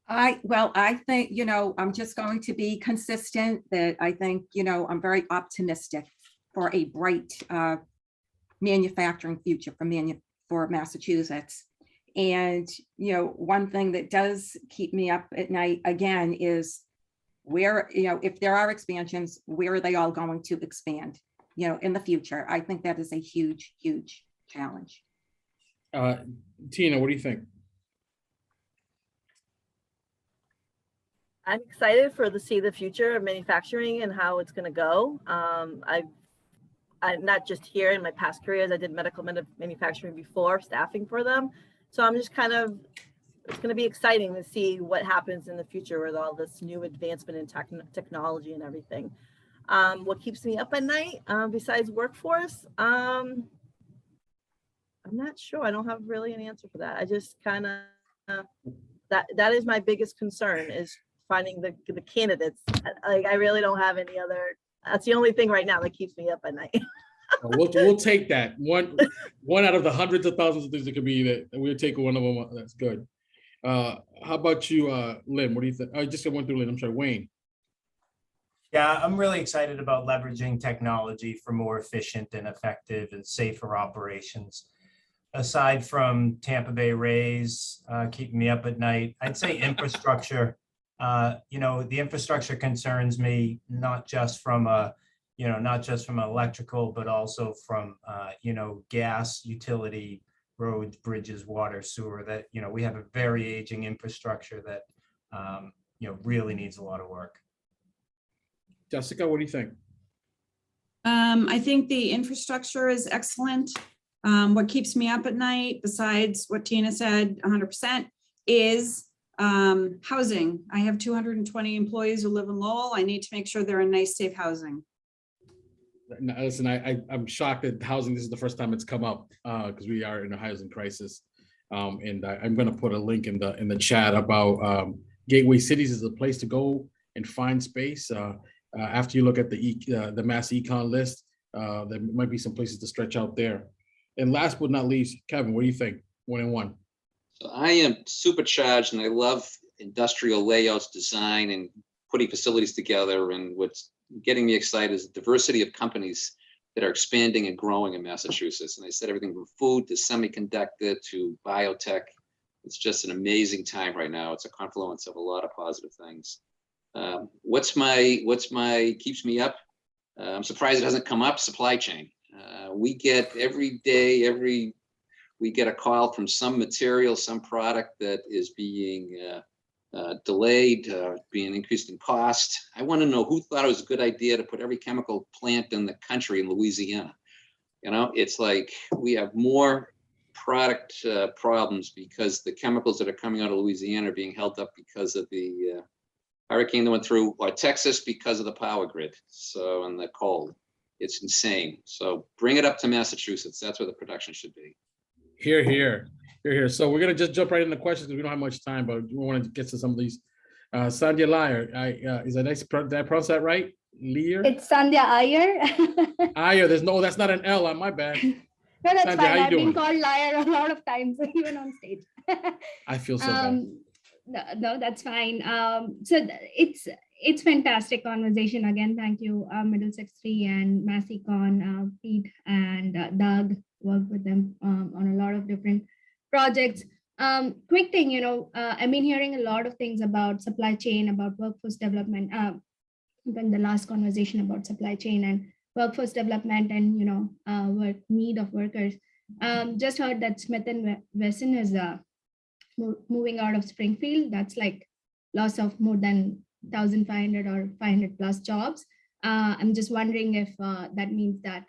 [SPEAKER 7] I think, I'm just going to be consistent that I think, I'm very optimistic for a bright manufacturing future for Massachusetts. And, one thing that does keep me up at night again is where, if there are expansions, where are they all going to expand, in the future? I think that is a huge, huge challenge.
[SPEAKER 4] Tina, what do you think?
[SPEAKER 6] I'm excited to see the future of manufacturing and how it's going to go. I'm not just here in my past careers. I did medical manufacturing before, staffing for them. So I'm just it's going to be exciting to see what happens in the future with all this new advancement in technology and everything. What keeps me up at night besides workforce? I'm not sure. I don't have really an answer for that. I just kind of, that is my biggest concern, is finding the candidates. Like, I really don't have any other, that's the only thing right now that keeps me up at night.
[SPEAKER 4] We'll take that. One out of the hundreds of thousands of things that could be that we'll take one of them. That's good. How about you, Lynn? What do you think? I just went through Lynn. I'm sorry, Wayne.
[SPEAKER 10] Yeah, I'm really excited about leveraging technology for more efficient and effective and safer operations. Aside from Tampa Bay Rays keeping me up at night, I'd say infrastructure. The infrastructure concerns me, not just from electrical, but also from gas, utility, roads, bridges, water, sewer. That we have a very aging infrastructure that really needs a lot of work.
[SPEAKER 4] Jessica, what do you think?
[SPEAKER 5] I think the infrastructure is excellent. What keeps me up at night, besides what Tina said, 100%, is housing. I have 220 employees who live in Lowell. I need to make sure they're in nice, safe housing.
[SPEAKER 4] Listen, I'm shocked that housing, this is the first time it's come up because we are in a housing crisis. And I'm going to put a link in the chat about Gateway Cities is a place to go and find space. After you look at the MassEcon list, there might be some places to stretch out there. And last but not least, Kevin, what do you think? 1 and 1.
[SPEAKER 9] So I am supercharged and I love industrial layouts, design, and putting facilities together. And what's getting me excited is the diversity of companies that are expanding and growing in Massachusetts. And I said everything from food to semiconductor to biotech. It's just an amazing time right now. It's a confluence of a lot of positive things. What's my keeps me up? I'm surprised it hasn't come up. Supply chain. We get every day, we get a call from some material, some product that is being delayed, being increased in cost. I want to know who thought it was a good idea to put every chemical plant in the country in Louisiana. It's like we have more product problems because the chemicals that are coming out of Louisiana are being held up because of the hurricane that went through, or Texas because of the power grid. So, and the cold, it's insane. So bring it up to Massachusetts. That's where the production should be.
[SPEAKER 4] Here, here, here, here. So we're gonna just jump right into questions because we don't have much time, but we want to get to some of these. Sandhya Liar, did I pronounce that right? Lear?
[SPEAKER 11] It's Sandhya Iyer.
[SPEAKER 4] Iyer, that's not an L on my bad.
[SPEAKER 11] No, that's
[SPEAKER 4] Sandhya,
[SPEAKER 11] fine.
[SPEAKER 4] how you
[SPEAKER 11] I've been
[SPEAKER 4] doing?
[SPEAKER 11] called liar a lot of times, even on stage.
[SPEAKER 4] I feel so bad.
[SPEAKER 11] No, that's fine. It's fantastic conversation again. Thank you, Middlesex 3 and MassEcon, Pete and Doug. Worked with them on a lot of different projects. Quick thing, I've been hearing a lot of things about supply chain, about workforce development. When the last conversation about supply chain and workforce development and work need of workers. Just heard that Smith & Wesson is moving out of Springfield. That's like loss of more than 1,500 or 500 plus jobs. I'm just wondering if that means that,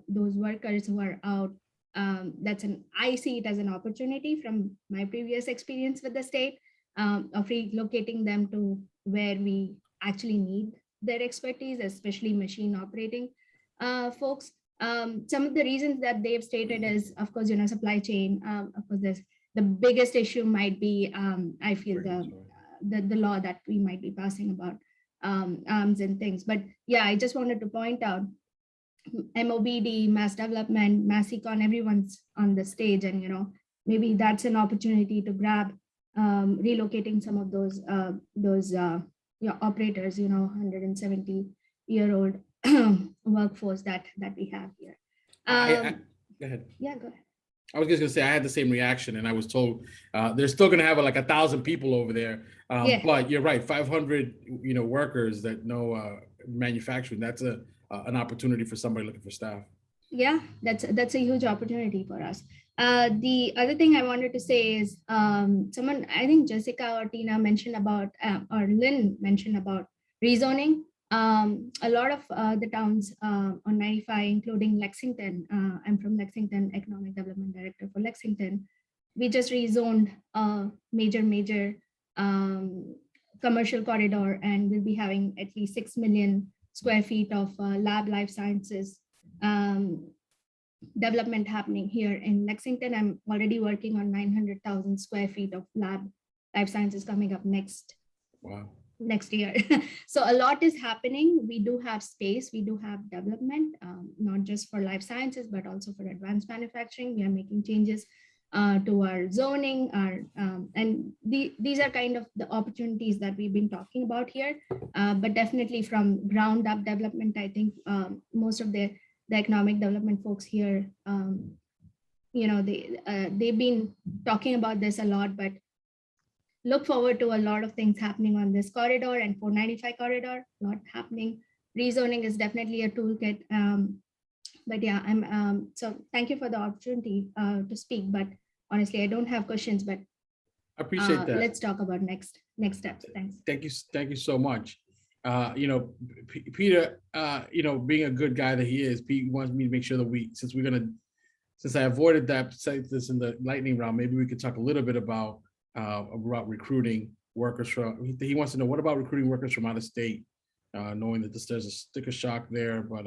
[SPEAKER 11] those workers who are out, I see it as an opportunity from my previous experience with the state of relocating them to where we actually need their expertise, especially machine operating folks. Some of the reasons that they've stated is, of course, supply chain. Of course, the biggest issue might be, I feel the law that we might be passing about arms and things. But yeah, I just wanted to point out MOBD, mass development, MassEcon, everyone's on the stage, and maybe that's an opportunity to grab relocating some of those operators, 170-year-old workforce that we have here.
[SPEAKER 4] Go ahead.
[SPEAKER 11] Yeah, go ahead.
[SPEAKER 4] I was just gonna say I had the same reaction, and I was told they're still gonna have like 1,000 people over there.
[SPEAKER 11] Yeah.
[SPEAKER 4] But you're right, 500 workers that know manufacturing. That's an opportunity for somebody looking for staff.
[SPEAKER 11] Yeah, that's a huge opportunity for us. The other thing I wanted to say is someone, I think Jessica or Tina mentioned about, or Lynn mentioned about rezoning. A lot of the towns on 95, including Lexington, I'm from Lexington, Economic Development Director for Lexington. We just rezoned a major commercial corridor, and we'll be having at least 6 million square feet of lab life sciences development happening here in Lexington. I'm already working on 900,000 square feet of lab life sciences coming up next year. So a lot is happening. We do have space, we do have development, not just for life sciences, but also for advanced manufacturing. We are making changes to our zoning, and these are kind of the opportunities that we've been talking about here. But definitely from ground up development, I think most of the economic development folks here, they've been talking about this a lot, but look forward to a lot of things happening on this corridor and 495 corridor, a lot happening. Rezoning is definitely a toolkit. But yeah, so thank you for the opportunity to speak, but honestly, I don't have questions, but
[SPEAKER 4] I appreciate that.
[SPEAKER 11] Let's talk about next steps. Thanks.
[SPEAKER 4] Thank you so much. Peter, being a good guy that he is, Pete wants me to make sure that since I avoided that, say this in the lightning round, maybe we could talk a little bit about recruiting workers from, he wants to know, what about recruiting workers from out of state, knowing that there's a sticker shock there, but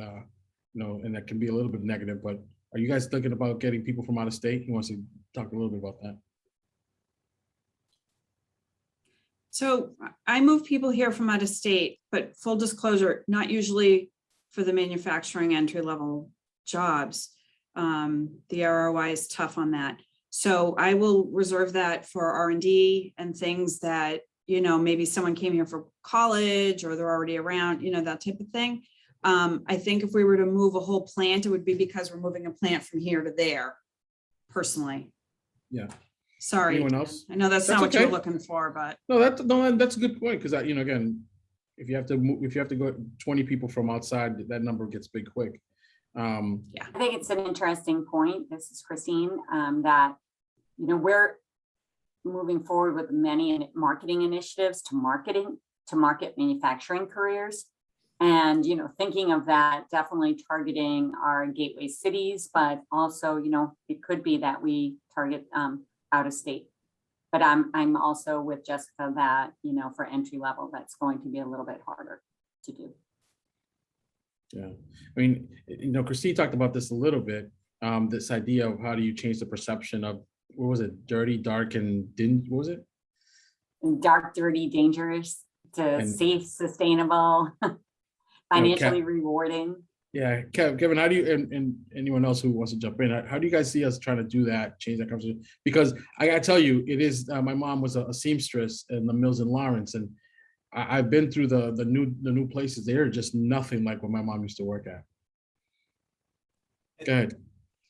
[SPEAKER 4] and that can be a little bit negative, but are you guys thinking about getting people from out of state? He wants to talk a little bit about that.
[SPEAKER 5] So I move people here from out of state, but full disclosure, not usually for the manufacturing entry-level jobs. The ROI is tough on that. So I will reserve that for R&D and things that, maybe someone came here for college or they're already around, that type of thing. I think if we were to move a whole plant, it would be because we're moving a plant from here to there, personally.
[SPEAKER 4] Yeah.
[SPEAKER 5] Sorry.
[SPEAKER 4] Anyone else?
[SPEAKER 5] I know that's not what you're looking for, but.
[SPEAKER 4] No, that's a good point, because again, if you have to go 20 people from outside, that number gets big quick.
[SPEAKER 3] Yeah, I think it's an interesting point. This is Christine, that, we're moving forward with many marketing initiatives to market manufacturing careers. And, thinking of that, definitely targeting our gateway cities, but also, it could be that we target out of state. But I'm also with Jessica that, for entry level, that's going to be a little bit harder to do.
[SPEAKER 4] Yeah, I mean, Christine talked about this a little bit, this idea of how do you change the perception of, what was it, dirty, dark, and what was it?
[SPEAKER 3] Dark, dirty, dangerous, to safe, sustainable, financially rewarding.
[SPEAKER 4] Yeah, Kevin, how do you, and anyone else who wants to jump in, how do you guys see us trying to do that, change that conversation? Because I gotta tell you, it is, my mom was a seamstress in the mills in Lawrence, and I've been through the new places. They're just nothing like what my mom used to work at. Go ahead.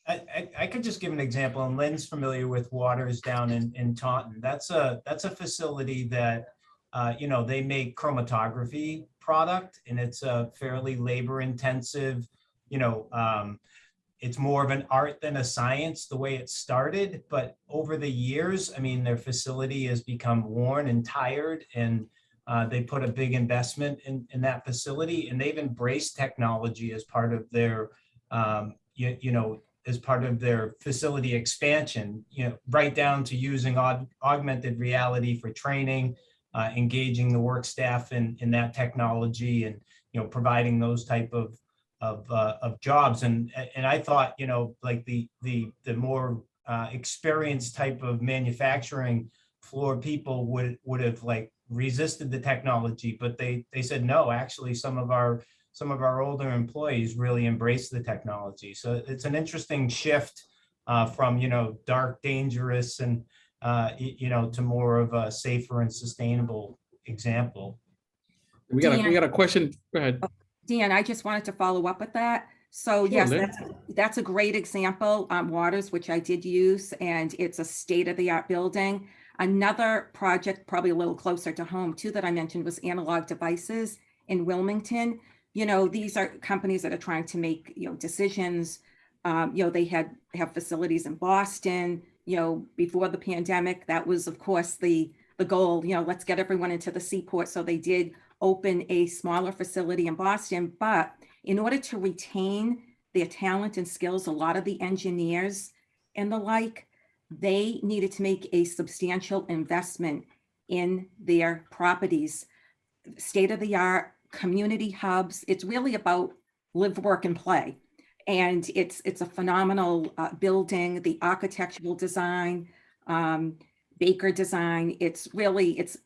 [SPEAKER 10] I could just give an example, and Lynn's familiar with Waters down in Taunton. That's a facility that, they make chromatography product, and it's a fairly labor intensive, it's more of an art than a science the way it started, but over the years, I mean, their facility has become worn and tired, and they put a big investment in that facility, and they've embraced technology as part of their, as part of their facility expansion, right down to using augmented reality for training, engaging the work staff in that technology, and providing those type of jobs. And I thought, like the more experienced type of manufacturing floor people would have like resisted the technology, but they said no. Actually, some of our older employees really embrace the technology. So it's an interesting shift from dark, dangerous, and to more of a safer and sustainable example.
[SPEAKER 4] We got a question. Go ahead.
[SPEAKER 7] Dan, I just wanted to follow up with that. So yes, that's a great example, Waters, which I did use, and it's a state-of-the-art building. Another project, probably a little closer to home too, that I mentioned was Analog Devices in Wilmington. These are companies that are trying to make decisions They have facilities in Boston, before the pandemic. That was, of course, the goal, let's get everyone into the seaport. So they did open a smaller facility in Boston, but in order to retain their talent and skills, a lot of the engineers and the like, they needed to make a substantial investment in their properties, state-of-the-art community hubs. It's really about live, work, and play. And it's a phenomenal building, the architectural design, Baker design. It's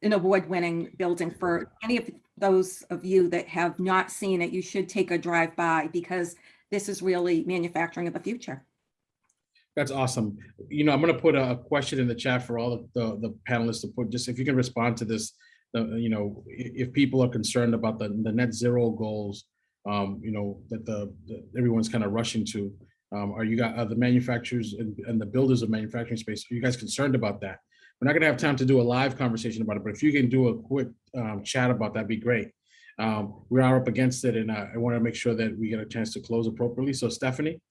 [SPEAKER 7] an award-winning building. For any of those of you that have not seen it, you should take a drive by, because this is really manufacturing of the future.
[SPEAKER 4] That's awesome. I'm going to put a question in the chat for all of the panelists to put, just if you can respond to this, if people are concerned about the net zero goals, that everyone's kind of rushing to, are the manufacturers and the builders of manufacturing space, are you guys concerned about that? We're not going to have time to do a live conversation about it, but if you can do a quick chat about that'd be great. We are up against it, and I want to make sure that we get a chance to close appropriately. So Stephanie,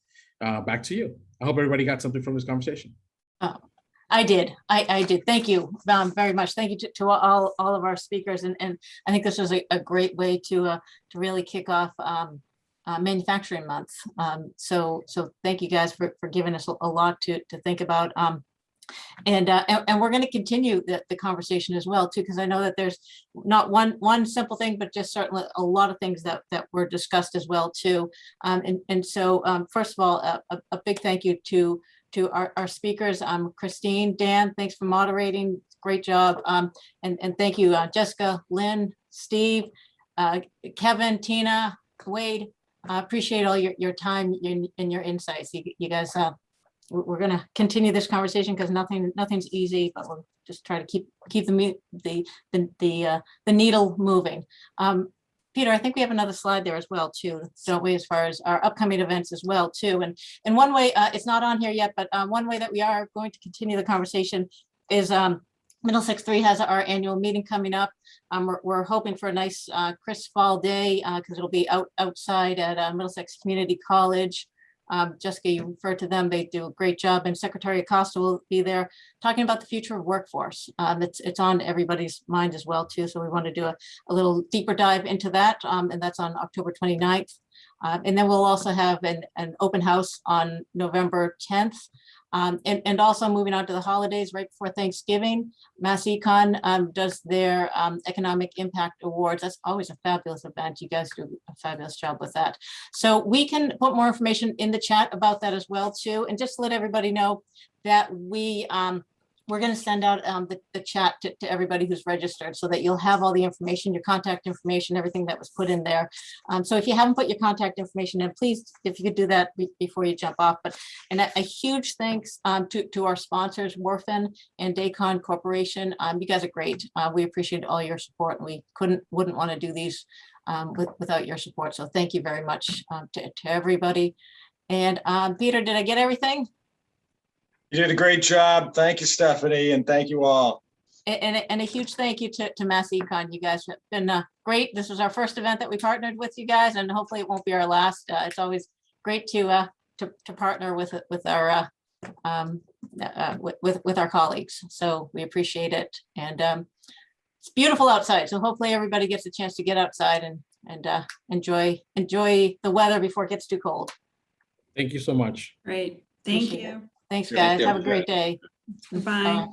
[SPEAKER 4] back to you. I hope everybody got something from this conversation.
[SPEAKER 1] I did. I did. Thank you very much. Thank you to all of our speakers. And I think this was a great way to really kick off Manufacturing Month. So thank you guys for giving us a lot to think about. And we're going to continue the conversation as well, too, because I know that there's not one simple thing, but just certainly a lot of things that were discussed as well, too. So first of all, a big thank you to our speakers. Christine, Dan, thanks for moderating. Great job. And thank you, Jessica, Lynn, Steve, Kevin, Tina, Wade. Appreciate all your time and your insights. You guys, we're going to continue this conversation because nothing's easy, but we'll just try to keep the needle moving. Peter, I think we have another slide there as well, too, don't we, as far as our upcoming events as well, too. And one way, it's not on here yet, but one way that we are going to continue the conversation is Middlesex 3 has our annual meeting coming up. We're hoping for a nice crisp fall day because it'll be outside at Middlesex Community College. Jessica, you referred to them, they do a great job, and Secretary Acosta will be there talking about the future of workforce. It's on everybody's mind as well, too, so we want to do a little deeper dive into that, and that's on October 29th. And then we'll also have an open house on November 10th. And also moving on to the holidays right before Thanksgiving, MassEcon does their Economic Impact Awards. That's always a fabulous event. You guys do a fabulous job with that. So we can put more information in the chat about that as well, too. And just to let everybody know that we're going to send out the chat to everybody who's registered so that you'll have all the information, your contact information, everything that was put in there. So if you haven't put your contact information in, please, if you could do that before you jump off. And a huge thanks to our sponsors, Worfen and Daycon Corporation. You guys are great. We appreciate all your support. We wouldn't want to do these without your support. So thank you very much to everybody. And Peter, did I get everything?
[SPEAKER 2] You did a great job. Thank you, Stephanie, and thank you all.
[SPEAKER 1] And a huge thank you to MassEcon. You guys have been great. This was our first event that we partnered with you guys, and hopefully it won't be our last. It's always great to partner with our with our colleagues. So we appreciate it, and it's beautiful outside. So hopefully everybody gets a chance to get outside and enjoy the weather before it gets too cold.
[SPEAKER 4] Thank you so much.
[SPEAKER 5] Great. Thank
[SPEAKER 1] Appreciate
[SPEAKER 5] you.
[SPEAKER 1] Thanks, guys. Have a great day.
[SPEAKER 5] Bye.